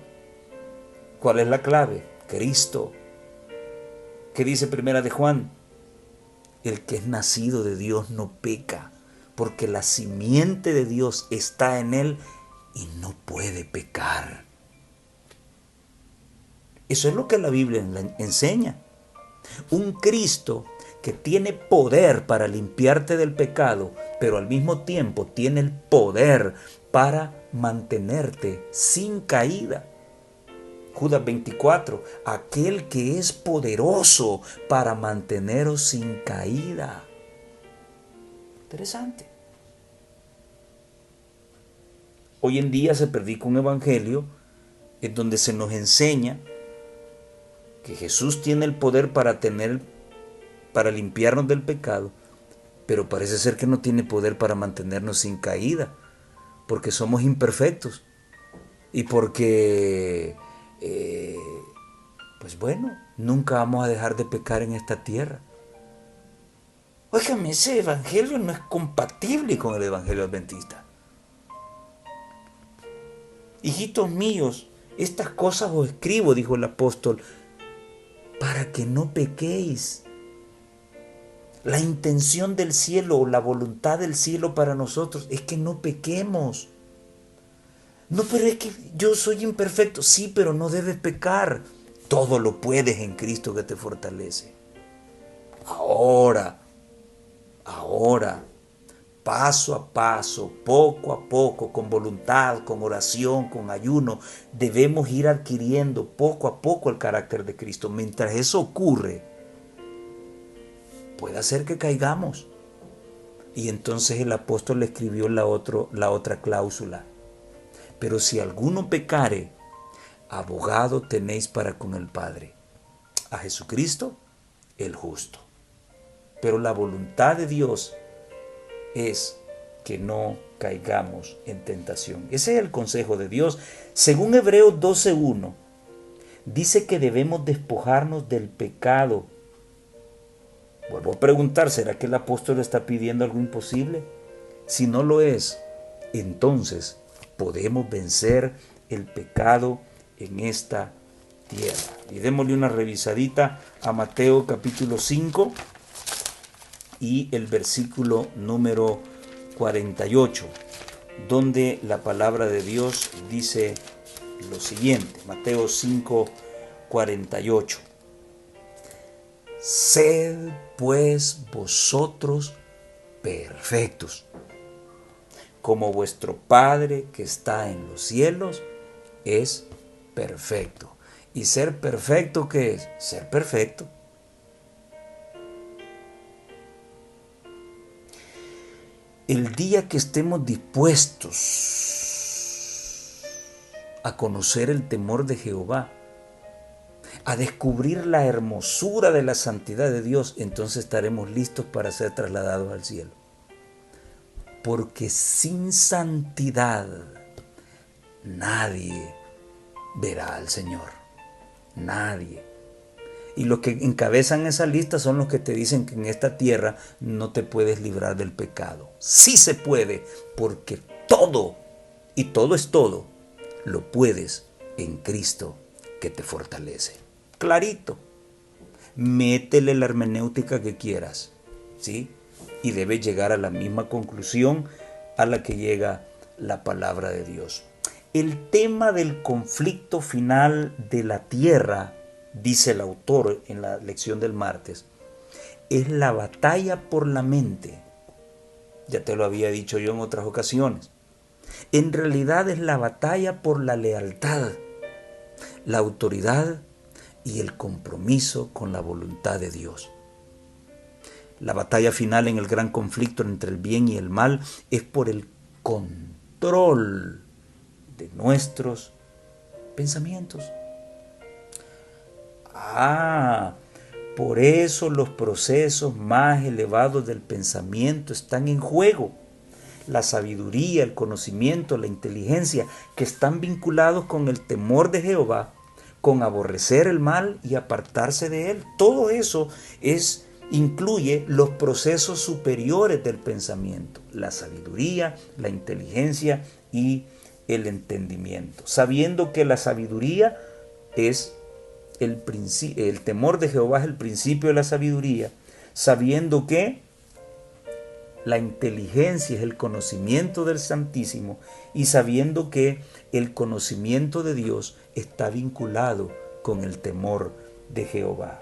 ¿Cuál es la clave? Cristo. ¿Qué dice Primera de Juan? El que es nacido de Dios no peca, porque la simiente de Dios está en él y no puede pecar. Eso es lo que la Biblia enseña. Un Cristo que tiene poder para limpiarte del pecado, pero al mismo tiempo tiene el poder para mantenerte sin caída. Judas 24, aquel que es poderoso para manteneros sin caída. Interesante. Hoy en día se predica un evangelio en donde se nos enseña que Jesús tiene el poder para limpiarnos del pecado, pero parece ser que no tiene poder para mantenernos sin caída, porque somos imperfectos y porque, pues bueno, nunca vamos a dejar de pecar en esta tierra. Óigame, ese evangelio no es compatible con el evangelio adventista. Hijitos míos, estas cosas os escribo, dijo el apóstol, para que no pequéis. La intención del cielo o la voluntad del cielo para nosotros es que no pequemos. No, pero es que yo soy imperfecto. Sí, pero no debes pecar. Todo lo puedes en Cristo que te fortalece. Ahora, paso a paso, poco a poco, con voluntad, con oración, con ayuno, debemos ir adquiriendo poco a poco el carácter de Cristo. Mientras eso ocurre, puede hacer que caigamos. Y entonces el apóstol le escribió la otra cláusula. Pero si alguno pecare, abogado tenéis para con el Padre, a Jesucristo el justo. Pero la voluntad de Dios es que no caigamos en tentación. Ese es el consejo de Dios. Según Hebreos 12:1, dice que debemos despojarnos del pecado. Vuelvo a preguntar, ¿será que el apóstol está pidiendo algo imposible? Si no lo es, entonces podemos vencer el pecado en esta tierra. Y démosle una revisadita a Mateo capítulo 5 y el versículo número 48, donde la palabra de Dios dice lo siguiente. Mateo 5:48. Sed pues vosotros perfectos, como vuestro Padre que está en los cielos es perfecto. ¿Y ser perfecto qué es? Ser perfecto. El día que estemos dispuestos a conocer el temor de Jehová, a descubrir la hermosura de la santidad de Dios, entonces estaremos listos para ser trasladados al cielo. Porque sin santidad nadie verá al Señor. Nadie. Y los que encabezan esa lista son los que te dicen que en esta tierra no te puedes librar del pecado. Sí se puede, porque todo, y todo es todo, lo puedes en Cristo que te fortalece. Clarito. Métele la hermenéutica que quieras, ¿sí? Y debes llegar a la misma conclusión a la que llega la palabra de Dios. El tema del conflicto final de la tierra, dice el autor en la lección del martes, es la batalla por la mente. Ya te lo había dicho yo en otras ocasiones. En realidad es la batalla por la lealtad, la autoridad y el compromiso con la voluntad de Dios. La batalla final en el gran conflicto entre el bien y el mal es por el control de nuestros pensamientos. Por eso los procesos más elevados del pensamiento están en juego. La sabiduría, el conocimiento, la inteligencia, que están vinculados con el temor de Jehová, con aborrecer el mal y apartarse de él. Todo eso incluye los procesos superiores del pensamiento, la sabiduría, la inteligencia y el entendimiento. Sabiendo que la sabiduría es el temor de Jehová es el principio de la sabiduría, sabiendo que la inteligencia es el conocimiento del Santísimo y sabiendo que el conocimiento de Dios está vinculado con el temor de Jehová.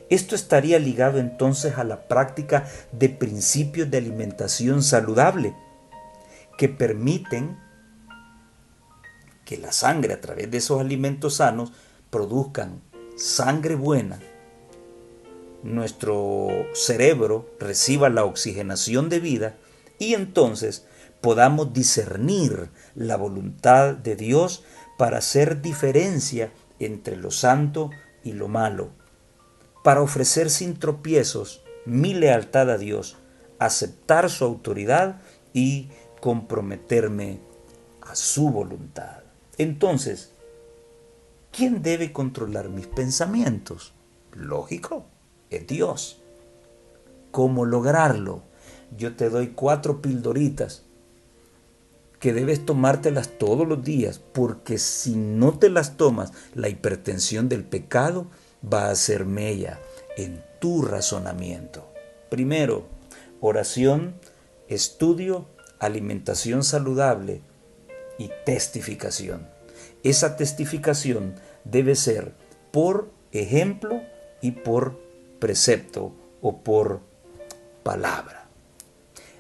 Esto estaría ligado entonces a la práctica de principios de alimentación saludable que permiten que la sangre a través de esos alimentos sanos produzcan sangre buena, nuestro cerebro reciba la oxigenación de vida y entonces podamos discernir la voluntad de Dios para hacer diferencia entre lo santo y lo malo, para ofrecer sin tropiezos mi lealtad a Dios, aceptar su autoridad y comprometerme a su voluntad. Entonces, ¿quién debe controlar mis pensamientos? Lógico, es Dios. ¿Cómo lograrlo? Yo te doy 4 pildoritas que debes tomártelas todos los días, porque si no te las tomas, la hipertensión del pecado va a hacer mella en tu razonamiento. Primero, oración, estudio, alimentación saludable y testificación. Esa testificación debe ser por ejemplo y por precepto o por palabra.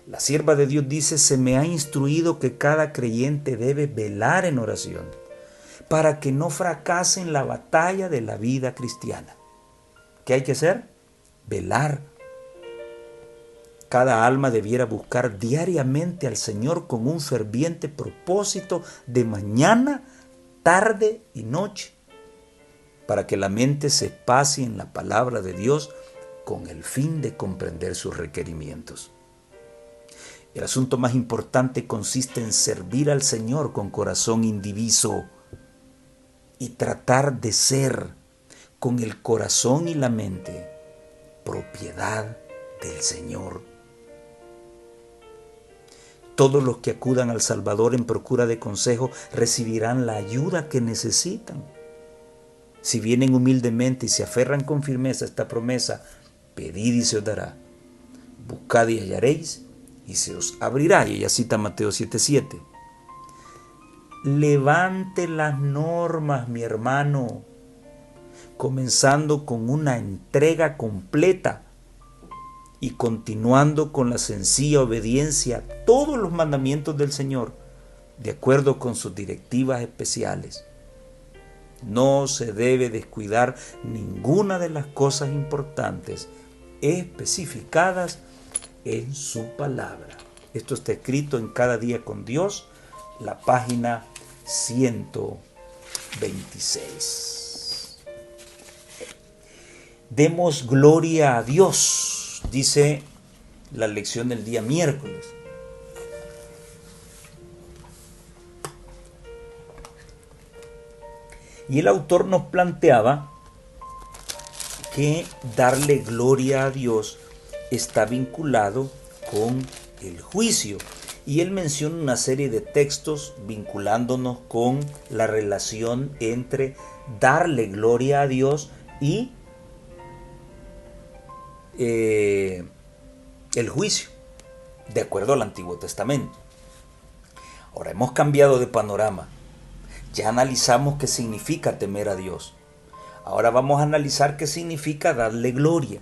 La sierva de Dios dice: se me ha instruido que cada creyente debe velar en oración para que no fracase en la batalla de la vida cristiana. ¿Qué hay que hacer? Velar. Cada alma debiera buscar diariamente al Señor con un ferviente propósito de mañana, tarde y noche, para que la mente se espacie en la palabra de Dios con el fin de comprender sus requerimientos. El asunto más importante consiste en servir al Señor con corazón indiviso y tratar de ser, con el corazón y la mente, propiedad del Señor. Todos los que acudan al Salvador en procura de consejo recibirán la ayuda que necesitan. Si vienen humildemente y se aferran con firmeza a esta promesa: pedid y se os dará, buscad y hallaréis, y se os abrirá. Y ella cita Mateo 7:7. Levante las normas, mi hermano, comenzando con una entrega completa y continuando con la sencilla obediencia a todos los mandamientos del Señor, de acuerdo con sus directivas especiales. No se debe descuidar ninguna de las cosas importantes especificadas en su palabra. Esto está escrito en Cada Día con Dios, la página 126. Demos gloria a Dios, dice la lección del día miércoles. Y el autor nos planteaba que darle gloria a Dios está vinculado con el juicio. Y él menciona una serie de textos vinculándonos con la relación entre darle gloria a Dios y el juicio, de acuerdo al Antiguo Testamento. Ahora hemos cambiado de panorama. Ya analizamos qué significa temer a Dios. Ahora vamos a analizar qué significa darle gloria.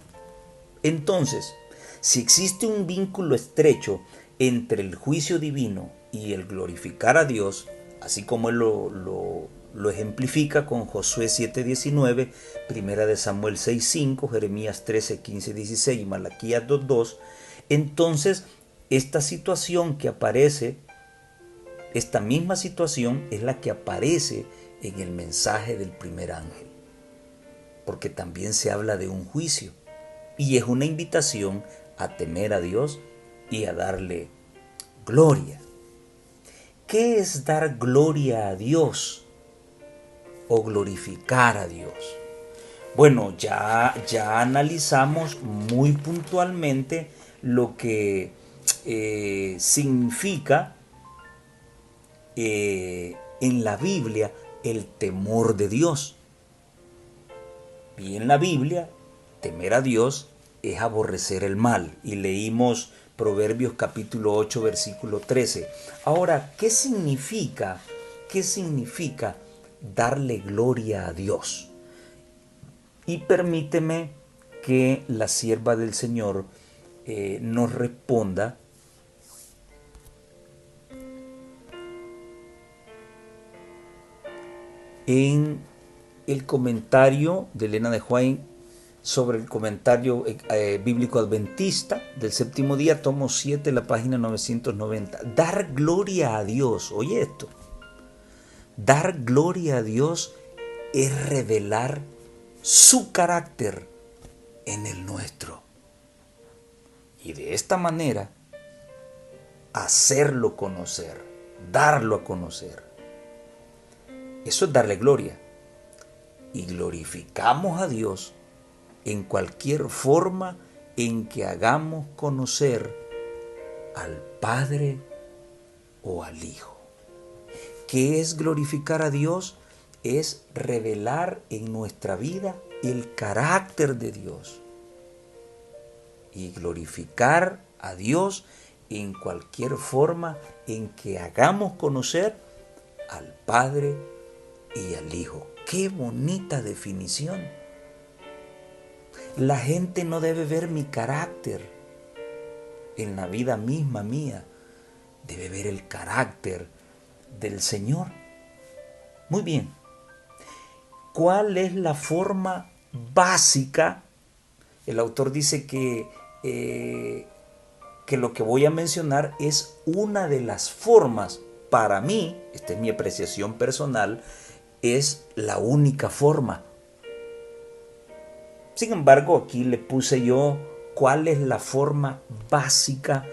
Entonces, si existe un vínculo estrecho entre el juicio divino y el glorificar a Dios, así como él lo ejemplifica con Josué 7:19, Primera de Samuel 6:5, Jeremías 13:15-16 y Malaquías 2:2, entonces esta situación que aparece, esta misma situación es la que aparece en el mensaje del primer ángel, porque también se habla de un juicio y es una invitación a temer a Dios y a darle gloria. ¿Qué es dar gloria a Dios o glorificar a Dios? Bueno, ya analizamos muy puntualmente lo que significa en la Biblia el temor de Dios. Y en la Biblia, temer a Dios es aborrecer el mal. Y leímos Proverbios capítulo 8, versículo 13. Ahora, ¿qué significa darle gloria a Dios? Y permíteme que la sierva del Señor nos responda en el comentario de Elena de White sobre el comentario bíblico adventista del séptimo día, tomo 7, la página 990. Dar gloria a Dios, oye esto, dar gloria a Dios es revelar su carácter en el nuestro. Y de esta manera, hacerlo conocer, darlo a conocer. Eso es darle gloria. Y glorificamos a Dios en cualquier forma en que hagamos conocer al Padre o al Hijo. ¿Qué es glorificar a Dios? Es revelar en nuestra vida el carácter de Dios y glorificar a Dios en cualquier forma en que hagamos conocer al Padre y al Hijo. ¡Qué bonita definición! La gente no debe ver mi carácter en la vida misma mía, debe ver el carácter del Señor. Muy bien, ¿cuál es la forma básica? El autor dice que lo que voy a mencionar es una de las formas. Para mí, esta es mi apreciación personal, es la única forma. Sin embargo, aquí le puse yo cuál es la forma básica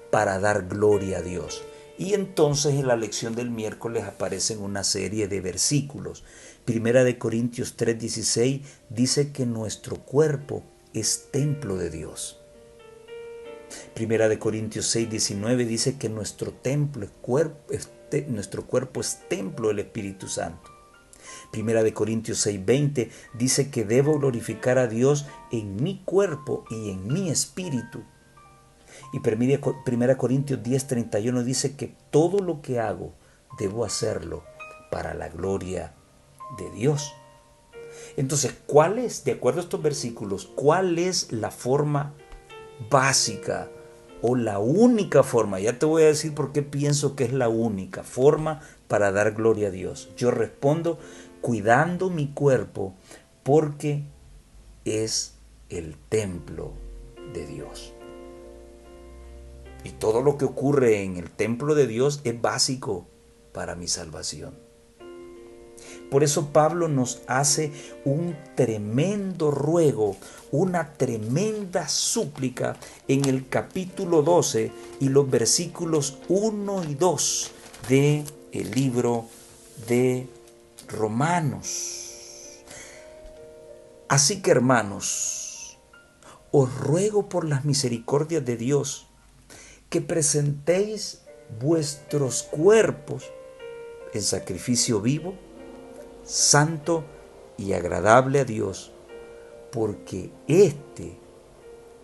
para dar gloria a Dios. Y entonces en la lección del miércoles aparecen una serie de versículos. Primera de Corintios 3:16 dice que nuestro cuerpo es templo de Dios. Primera de Corintios 6:19 dice que nuestro cuerpo es templo del Espíritu Santo. Primera de Corintios 6:20 dice que debo glorificar a Dios en mi cuerpo y en mi espíritu. Y Primera Corintios 10:31 dice que todo lo que hago debo hacerlo para la gloria de Dios. Entonces, de acuerdo a estos versículos, cuál es la forma básica o la única forma? Ya te voy a decir por qué pienso que es la única forma para dar gloria a Dios. Yo respondo cuidando mi cuerpo porque es el templo de Dios. Y todo lo que ocurre en el templo de Dios es básico para mi salvación. Por eso Pablo nos hace un tremendo ruego, una tremenda súplica en el capítulo 12 y los versículos 1 y 2 del libro de Romanos. Así que, hermanos, os ruego por las misericordias de Dios que presentéis vuestros cuerpos en sacrificio vivo, santo y agradable a Dios, porque este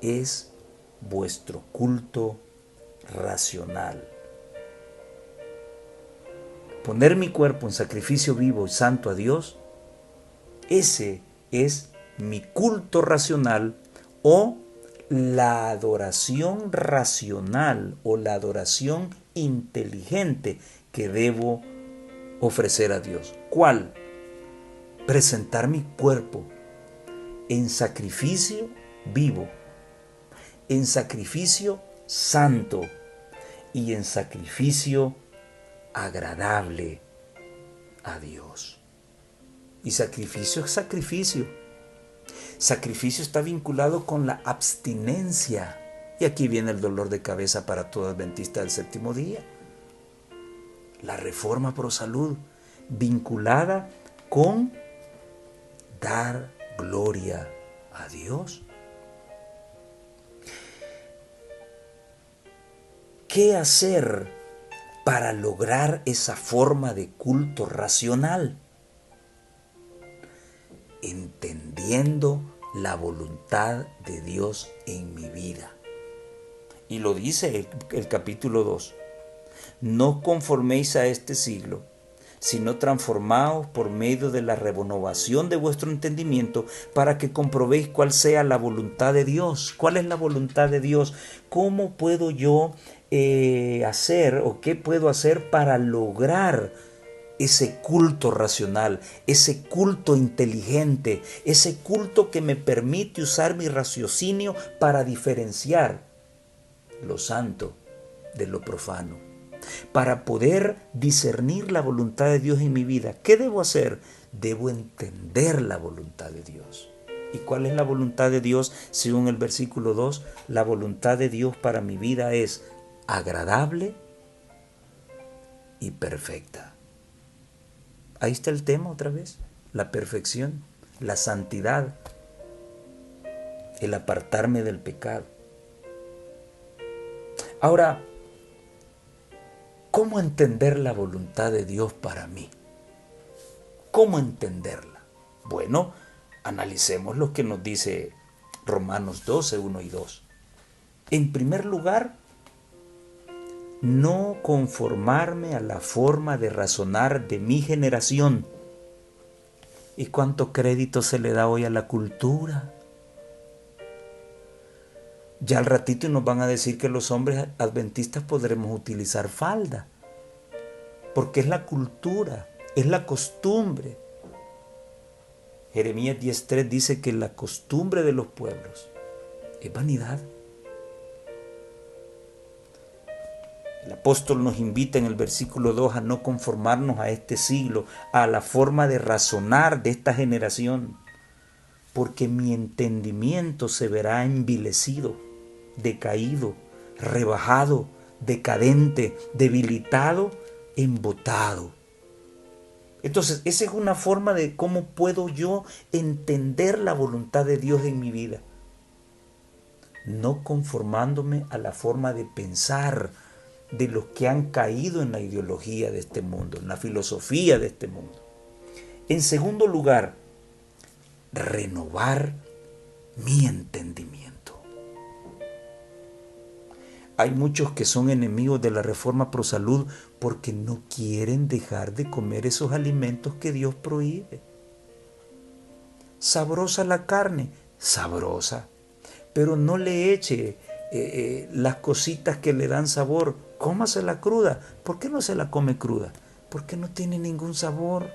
es vuestro culto racional. Poner mi cuerpo en sacrificio vivo y santo a Dios, ese es mi culto racional o la adoración racional o la adoración inteligente que debo ofrecer a Dios. ¿Cuál? Presentar mi cuerpo en sacrificio vivo, en sacrificio santo y en sacrificio agradable a Dios. Y sacrificio es sacrificio. Sacrificio está vinculado con la abstinencia. Y aquí viene el dolor de cabeza para todo adventista del séptimo día. La reforma pro salud, vinculada con dar gloria a Dios. ¿Qué hacer para lograr esa forma de culto racional? Entendiendo la voluntad de Dios en mi vida. Y lo dice el capítulo 2. No conforméis a este siglo, sino transformaos por medio de la renovación de vuestro entendimiento para que comprobéis cuál sea la voluntad de Dios. ¿Cuál es la voluntad de Dios? ¿Cómo puedo yo hacer o qué puedo hacer para lograr ese culto racional, ese culto inteligente, ese culto que me permite usar mi raciocinio para diferenciar lo santo de lo profano? Para poder discernir la voluntad de Dios en mi vida, ¿qué debo hacer? Debo entender la voluntad de Dios. ¿Y cuál es la voluntad de Dios? Según el versículo 2, la voluntad de Dios para mi vida es agradable y perfecta. Ahí está el tema otra vez, la perfección, la santidad, el apartarme del pecado. Ahora, ¿cómo entender la voluntad de Dios para mí? ¿Cómo entenderla? Bueno, Analicemos lo que nos dice Romanos 12, 1 y 2. En primer lugar, no conformarme a la forma de razonar de mi generación. ¿Y cuánto crédito se le da hoy a la cultura? Ya al ratito nos van a decir que los hombres adventistas podremos utilizar falda, porque es la cultura, es la costumbre. Jeremías 10:3 dice que la costumbre de los pueblos es vanidad. El apóstol nos invita en el versículo 2 a no conformarnos a este siglo, a la forma de razonar de esta generación, porque mi entendimiento se verá envilecido, decaído, rebajado, decadente, debilitado, embotado. Entonces, esa es una forma de cómo puedo yo entender la voluntad de Dios en mi vida. No conformándome a la forma de pensar de los que han caído en la ideología de este mundo, en la filosofía de este mundo. En segundo lugar, renovar mi entendimiento. Hay muchos que son enemigos de la reforma pro salud porque no quieren dejar de comer esos alimentos que Dios prohíbe. Sabrosa la carne, sabrosa, pero no le eche las cositas que le dan sabor. Cómasela cruda. ¿Por qué no se la come cruda? Porque no tiene ningún sabor.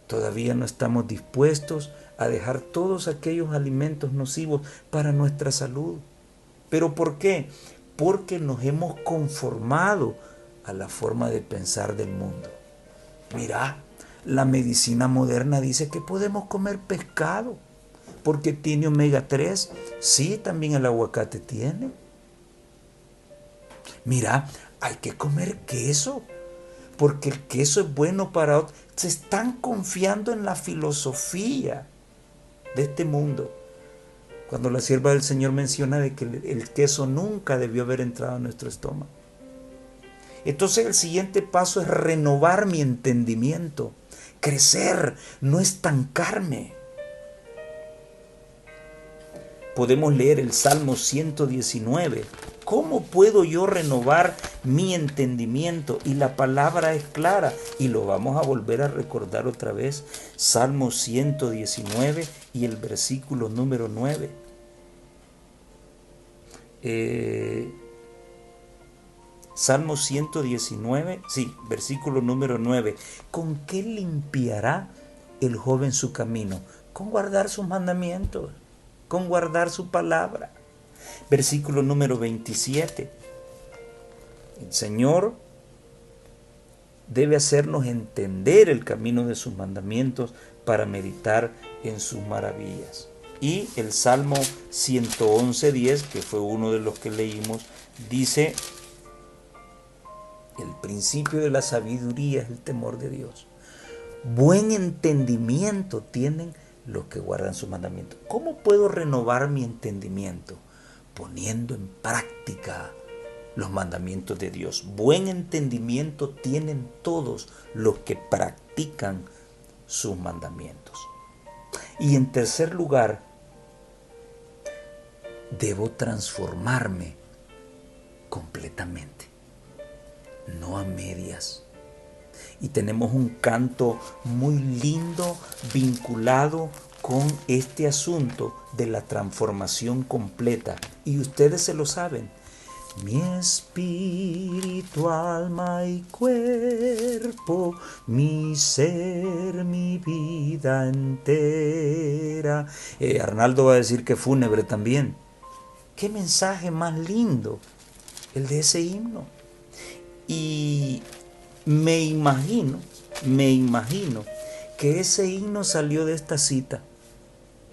Todavía no estamos dispuestos a dejar todos aquellos alimentos nocivos para nuestra salud. ¿Pero por qué? Porque nos hemos conformado a la forma de pensar del mundo. Mira, la medicina moderna dice que podemos comer pescado porque tiene omega 3. Sí, también el aguacate tiene. Mira, hay que comer queso porque el queso es bueno para otros. Se están confiando en la filosofía de este mundo. Cuando la sierva del Señor menciona de que el queso nunca debió haber entrado en nuestro estómago. Entonces el siguiente paso es renovar mi entendimiento, crecer, no estancarme. Podemos leer el Salmo 119. ¿Cómo puedo yo renovar mi entendimiento? Y la palabra es clara y lo vamos a volver a recordar otra vez. Salmo 119 y el versículo número 9. Salmo 119, sí, versículo número 9. ¿Con qué limpiará el joven su camino? Con guardar sus mandamientos, con guardar su palabra. Versículo número 27. El Señor debe hacernos entender el camino de sus mandamientos para meditar en sus maravillas. Y el Salmo 111:10, que fue uno de los que leímos, dice: el principio de la sabiduría es el temor de Dios. Buen entendimiento tienen los que guardan sus mandamientos. ¿Cómo puedo renovar mi entendimiento? Poniendo en práctica los mandamientos de Dios. Buen entendimiento tienen todos los que practican sus mandamientos. Y en tercer lugar, debo transformarme completamente, no a medias. Y tenemos un canto muy lindo vinculado con este asunto de la transformación completa. Y ustedes se lo saben. Mi espíritu, alma y cuerpo, mi ser, mi vida entera. Arnaldo va a decir que fúnebre también. Qué mensaje más lindo el de ese himno. Y me imagino que ese himno salió de esta cita.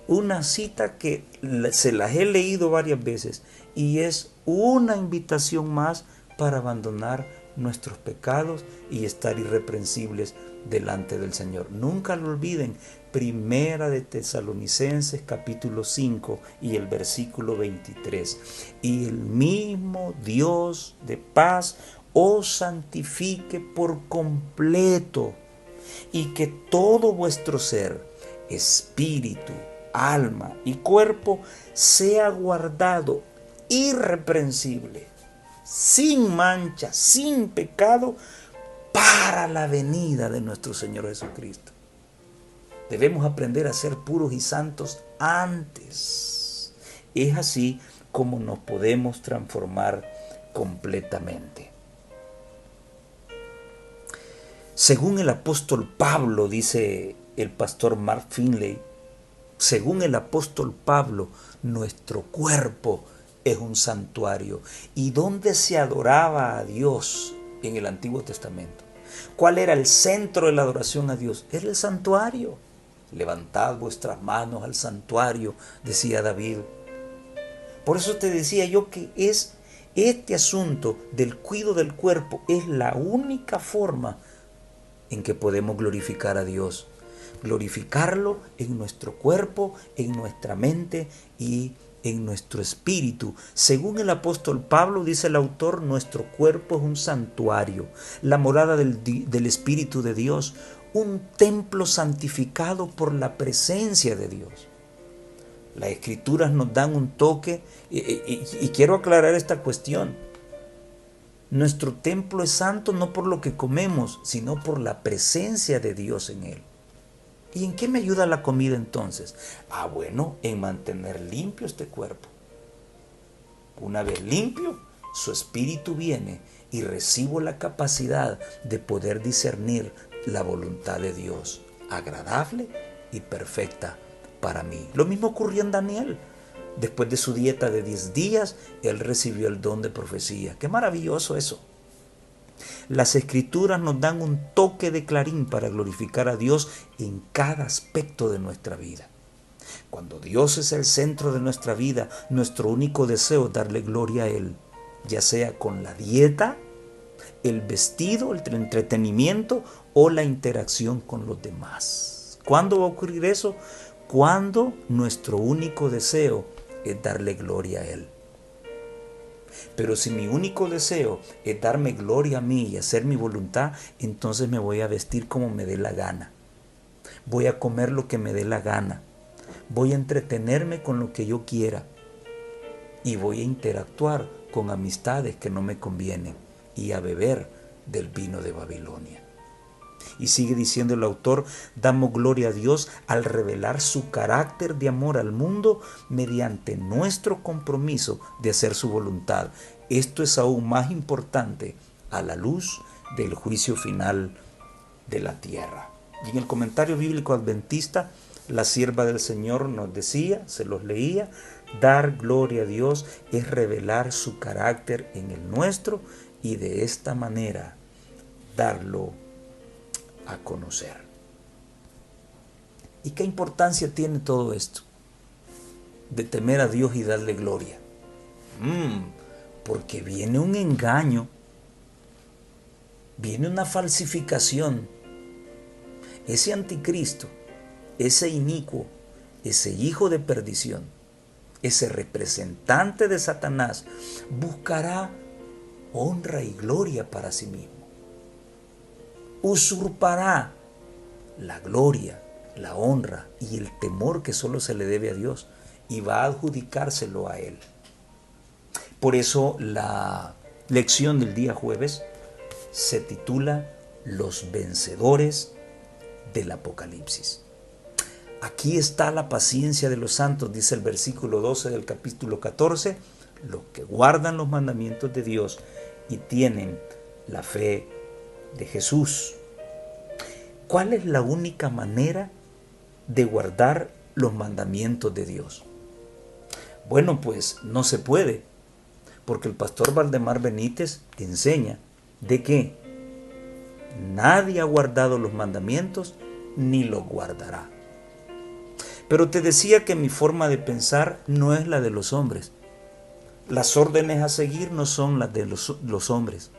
Una cita que se las he leído varias veces y es una invitación más para abandonar nuestros pecados y estar irreprensibles delante del Señor. Nunca lo olviden. Primera de Tesalonicenses capítulo 5 y el versículo 23. Y el mismo Dios de paz os santifique por completo. y que todo vuestro ser, espíritu, alma y cuerpo sea guardado irreprensible, sin mancha, sin pecado, para la venida de nuestro Señor Jesucristo. Debemos aprender a ser puros y santos antes. Es así como nos podemos transformar completamente. Según el apóstol Pablo, dice el pastor Mark Finley, según el apóstol Pablo, nuestro cuerpo es un santuario. ¿Y dónde se adoraba a Dios en el Antiguo Testamento? ¿Cuál era el centro de la adoración a Dios? Era el santuario. Levantad vuestras manos al santuario, decía David. Por eso te decía yo que este asunto del cuidado del cuerpo es la única forma en que podemos glorificar a Dios. Glorificarlo en nuestro cuerpo, en nuestra mente y en nuestro espíritu. Según el apóstol Pablo, dice el autor, nuestro cuerpo es un santuario, la morada del Espíritu de Dios, un templo santificado por la presencia de Dios. Las Escrituras nos dan un toque y quiero aclarar esta cuestión. Nuestro templo es santo no por lo que comemos, sino por la presencia de Dios en él. ¿Y en qué me ayuda la comida entonces? Bueno, en mantener limpio este cuerpo. Una vez limpio, su espíritu viene y recibo la capacidad de poder discernir la voluntad de Dios, agradable y perfecta para mí. Lo mismo ocurrió en Daniel. Después de su dieta de 10 días, él recibió el don de profecía. ¡Qué maravilloso eso! Las Escrituras nos dan un toque de clarín para glorificar a Dios en cada aspecto de nuestra vida. Cuando Dios es el centro de nuestra vida, nuestro único deseo es darle gloria a Él, ya sea con la dieta, el vestido, el entretenimiento o la interacción con los demás. ¿Cuándo va a ocurrir eso? Cuando nuestro único deseo es darle gloria a Él. Pero si mi único deseo es darme gloria a mí y hacer mi voluntad, entonces me voy a vestir como me dé la gana. Voy a comer lo que me dé la gana. Voy a entretenerme con lo que yo quiera. Y voy a interactuar con amistades que no me convienen y a beber del vino de Babilonia. Y sigue diciendo el autor, damos gloria a Dios al revelar su carácter de amor al mundo mediante nuestro compromiso de hacer su voluntad. Esto es aún más importante a la luz del juicio final de la tierra. Y en el comentario bíblico adventista, la sierva del Señor nos decía, se los leía, dar gloria a Dios es revelar su carácter en el nuestro y de esta manera darlo a conocer. ¿Y qué importancia tiene todo esto? De temer a Dios y darle gloria. Porque viene un engaño, viene una falsificación. Ese anticristo, ese inicuo, ese hijo de perdición, ese representante de Satanás, buscará honra y gloria para sí mismo. Usurpará la gloria, la honra y el temor que solo se le debe a Dios y va a adjudicárselo a Él. Por eso la lección del día jueves se titula Los vencedores del Apocalipsis. Aquí está la paciencia de los santos, dice el versículo 12 del capítulo 14, los que guardan los mandamientos de Dios y tienen la fe de Jesús. ¿Cuál es la única manera de guardar los mandamientos de Dios? Bueno, pues no se puede, porque el pastor Valdemar Benítez enseña de que nadie ha guardado los mandamientos ni los guardará. Pero te decía que mi forma de pensar no es la de los hombres. Las órdenes a seguir no son las de los hombres.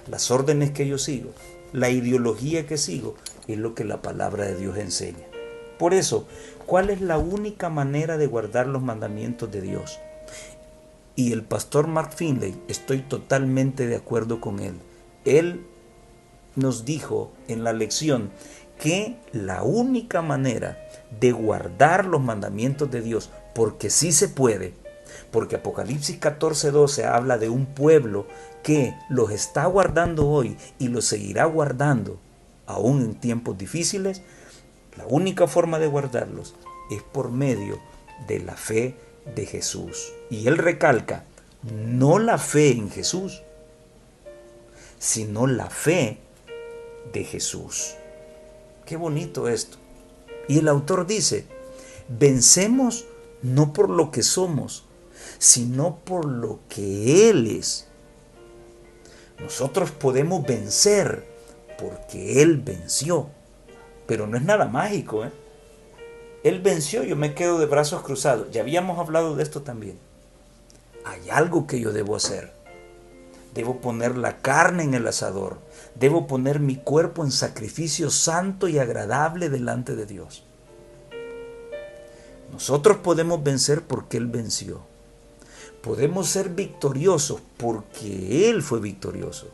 Las órdenes que yo sigo, la ideología que sigo, es lo que la palabra de Dios enseña. Por eso, ¿cuál es la única manera de guardar los mandamientos de Dios? Y el pastor Mark Finley, estoy totalmente de acuerdo con él. Él nos dijo en la lección que la única manera de guardar los mandamientos de Dios, porque sí se puede, porque Apocalipsis 14:12 habla de un pueblo que los está guardando hoy y los seguirá guardando aún en tiempos difíciles. La única forma de guardarlos es por medio de la fe de Jesús. Y él recalca, no la fe en Jesús, sino la fe de Jesús. Qué bonito esto. Y el autor dice, vencemos no por lo que somos, sino por lo que Él es. Nosotros podemos vencer porque Él venció. Pero no es nada mágico, ¿eh? Él venció, yo me quedo de brazos cruzados. Ya habíamos hablado de esto también. Hay algo que yo debo hacer. Debo poner la carne en el asador. Debo poner mi cuerpo en sacrificio santo y agradable delante de Dios. Nosotros podemos vencer porque Él venció. Podemos ser victoriosos porque Él fue victorioso.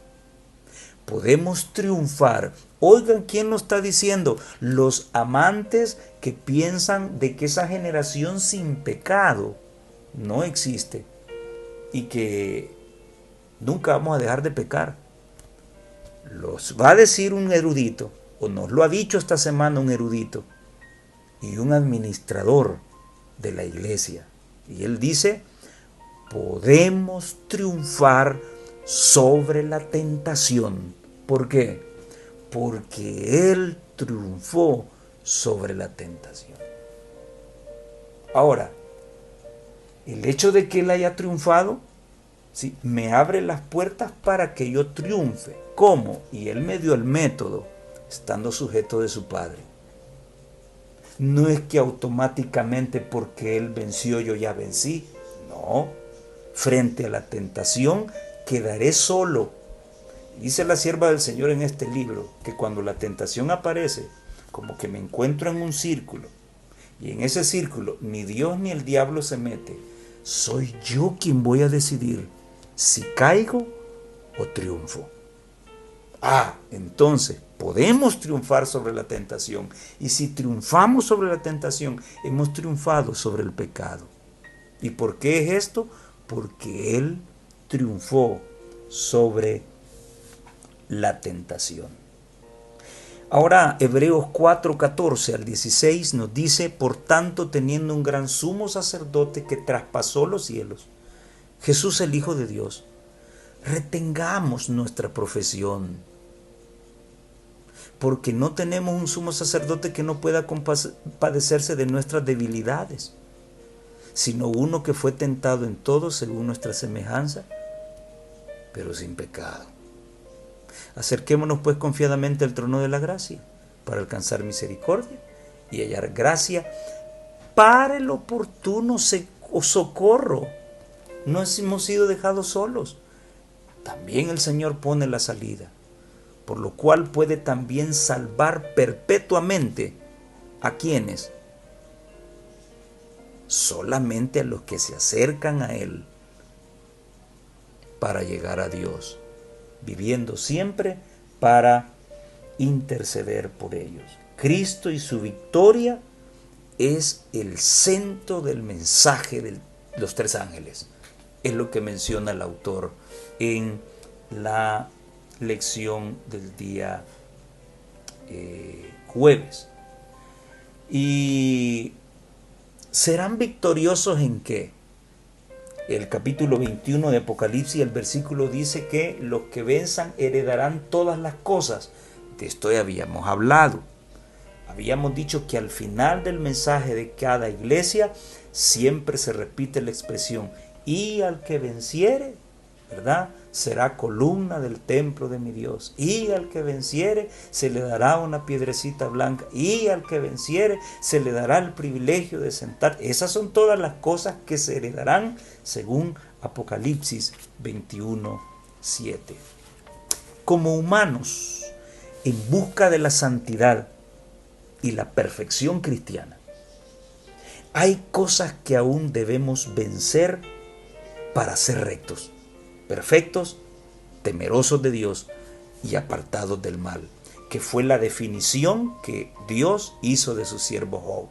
Podemos triunfar. Oigan, ¿quién lo está diciendo? Los amantes que piensan de que esa generación sin pecado no existe y que nunca vamos a dejar de pecar. Los va a decir un erudito, o nos lo ha dicho esta semana un erudito y un administrador de la iglesia. Y él dice, podemos triunfar sobre la tentación. ¿Por qué? Porque Él triunfó sobre la tentación. Ahora, el hecho de que Él haya triunfado, ¿sí?, me abre las puertas para que yo triunfe. ¿Cómo? Y Él me dio el método, estando sujeto de su Padre. No es que automáticamente porque Él venció yo ya vencí. No. Frente a la tentación quedaré solo. Dice la sierva del Señor en este libro que cuando la tentación aparece, como que me encuentro en un círculo, y en ese círculo ni Dios ni el diablo se mete. Soy yo quien voy a decidir si caigo o triunfo. Entonces podemos triunfar sobre la tentación. Y si triunfamos sobre la tentación, hemos triunfado sobre el pecado. ¿Y por qué es esto? Porque Él triunfó sobre la tentación. Ahora Hebreos 4:14 al 16 nos dice, por tanto, teniendo un gran sumo sacerdote que traspasó los cielos, Jesús el Hijo de Dios, retengamos nuestra profesión, porque no tenemos un sumo sacerdote que no pueda compadecerse de nuestras debilidades, sino uno que fue tentado en todo según nuestra semejanza, pero sin pecado. Acerquémonos pues confiadamente al trono de la gracia, para alcanzar misericordia y hallar gracia para el oportuno socorro. No hemos sido dejados solos. También el Señor pone la salida, por lo cual puede también salvar perpetuamente ¿a quiénes? Solamente a los que se acercan a Él para llegar a Dios, viviendo siempre para interceder por ellos. Cristo y su victoria es el centro del mensaje de los tres ángeles. Es lo que menciona el autor en la lección del día jueves. ¿Y serán victoriosos en qué? El capítulo 21 de Apocalipsis, el versículo dice que los que venzan heredarán todas las cosas. De esto ya habíamos hablado. Habíamos dicho que al final del mensaje de cada iglesia siempre se repite la expresión, y al que venciere, ¿verdad?, será columna del templo de mi Dios, y al que venciere se le dará una piedrecita blanca, y al que venciere se le dará el privilegio de sentar. Esas son todas las cosas que se heredarán según Apocalipsis 21:7. Como humanos en busca de la santidad y la perfección cristiana, hay cosas que aún debemos vencer para ser rectos, perfectos, temerosos de Dios y apartados del mal, que fue la definición que Dios hizo de su siervo Job.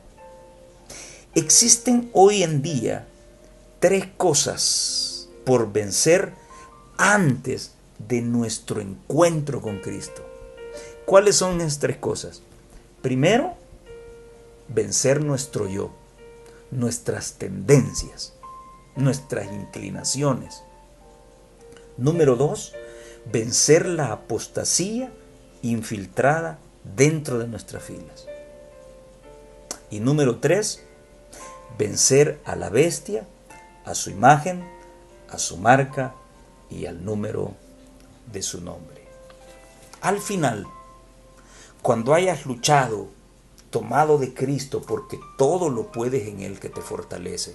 Existen hoy en día 3 cosas por vencer antes de nuestro encuentro con Cristo. ¿Cuáles son esas 3 cosas? Primero, vencer nuestro yo, nuestras tendencias, nuestras inclinaciones. Número 2, vencer la apostasía infiltrada dentro de nuestras filas. Y número 3, vencer a la bestia, a su imagen, a su marca y al número de su nombre. Al final, cuando hayas luchado, tomado de Cristo, porque todo lo puedes en Él que te fortalece,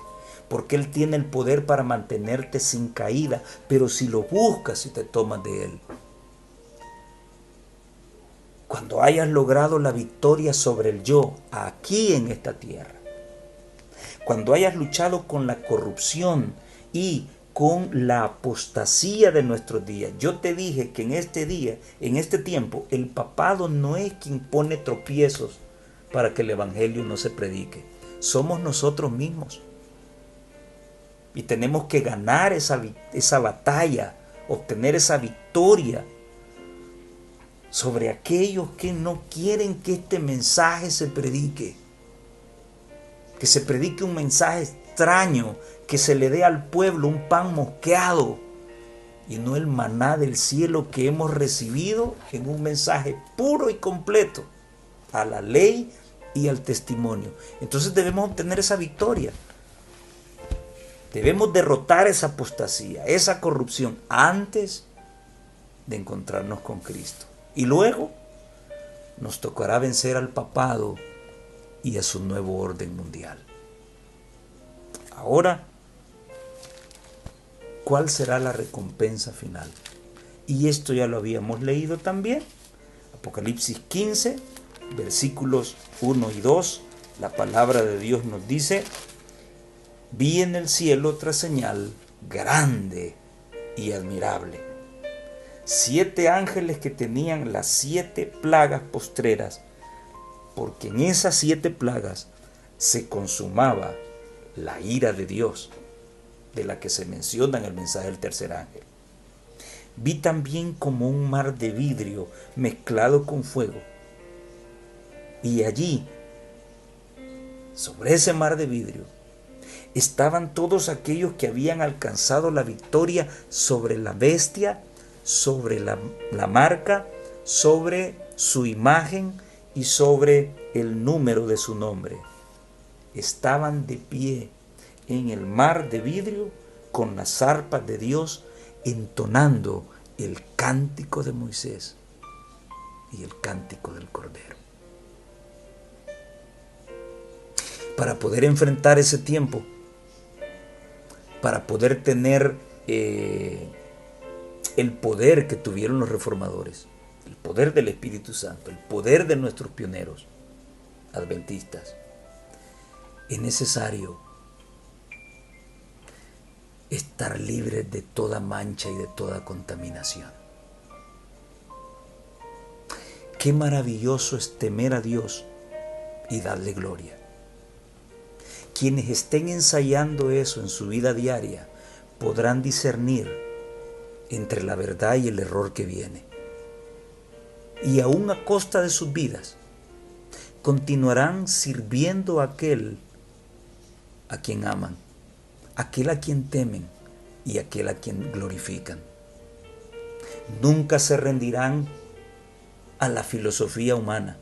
porque Él tiene el poder para mantenerte sin caída, pero si lo buscas y te tomas de Él. Cuando hayas logrado la victoria sobre el yo aquí en esta tierra, cuando hayas luchado con la corrupción y con la apostasía de nuestros días. Yo te dije que en este día, en este tiempo, el papado no es quien pone tropiezos para que el evangelio no se predique. Somos nosotros mismos. Y tenemos que ganar esa batalla, obtener esa victoria sobre aquellos que no quieren que este mensaje se predique. Que se predique un mensaje extraño, que se le dé al pueblo un pan mosqueado y no el maná del cielo que hemos recibido en un mensaje puro y completo a la ley y al testimonio. Entonces debemos obtener esa victoria. Debemos derrotar esa apostasía, esa corrupción antes de encontrarnos con Cristo. Y luego nos tocará vencer al papado y a su nuevo orden mundial. Ahora, ¿cuál será la recompensa final? Y esto ya lo habíamos leído también. Apocalipsis 15, versículos 1 y 2. La palabra de Dios nos dice: vi en el cielo otra señal grande y admirable. 7 ángeles que tenían las 7 plagas postreras, porque en esas 7 plagas se consumaba la ira de Dios, de la que se menciona en el mensaje del tercer ángel. Vi también como un mar de vidrio mezclado con fuego, y allí, sobre ese mar de vidrio, estaban todos aquellos que habían alcanzado la victoria sobre la bestia, sobre la marca, sobre su imagen y sobre el número de su nombre. Estaban de pie en el mar de vidrio con las arpas de Dios, entonando el cántico de Moisés y el cántico del Cordero. Para poder enfrentar ese tiempo, para poder tener el poder que tuvieron los reformadores, el poder del Espíritu Santo, el poder de nuestros pioneros adventistas, es necesario estar libres de toda mancha y de toda contaminación. Qué maravilloso es temer a Dios y darle gloria. Quienes estén ensayando eso en su vida diaria podrán discernir entre la verdad y el error que viene. Y aún a costa de sus vidas, continuarán sirviendo a aquel a quien aman, aquel a quien temen y aquel a quien glorifican. Nunca se rendirán a la filosofía humana.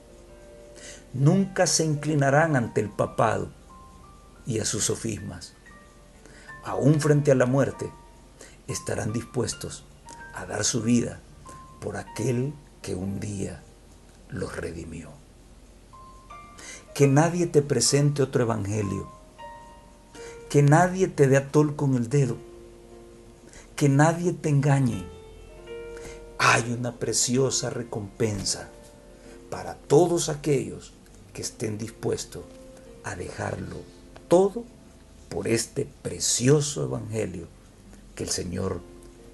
Nunca se inclinarán ante el papado y a sus sofismas. Aún frente a la muerte, estarán dispuestos a dar su vida por aquel que un día los redimió. Que nadie te presente otro evangelio. Que nadie te dé atol con el dedo. Que nadie te engañe. Hay una preciosa recompensa para todos aquellos que estén dispuestos a dejarlo todo por este precioso evangelio que el Señor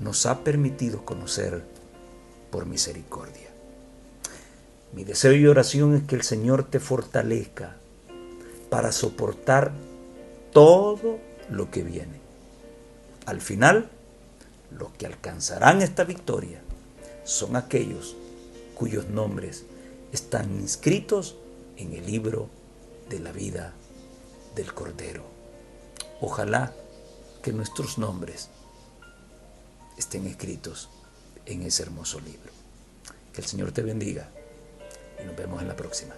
nos ha permitido conocer por misericordia. Mi deseo y oración es que el Señor te fortalezca para soportar todo lo que viene. Al final, los que alcanzarán esta victoria son aquellos cuyos nombres están inscritos en el libro de la vida del Cordero. Ojalá que nuestros nombres estén escritos en ese hermoso libro. Que el Señor te bendiga y nos vemos en la próxima.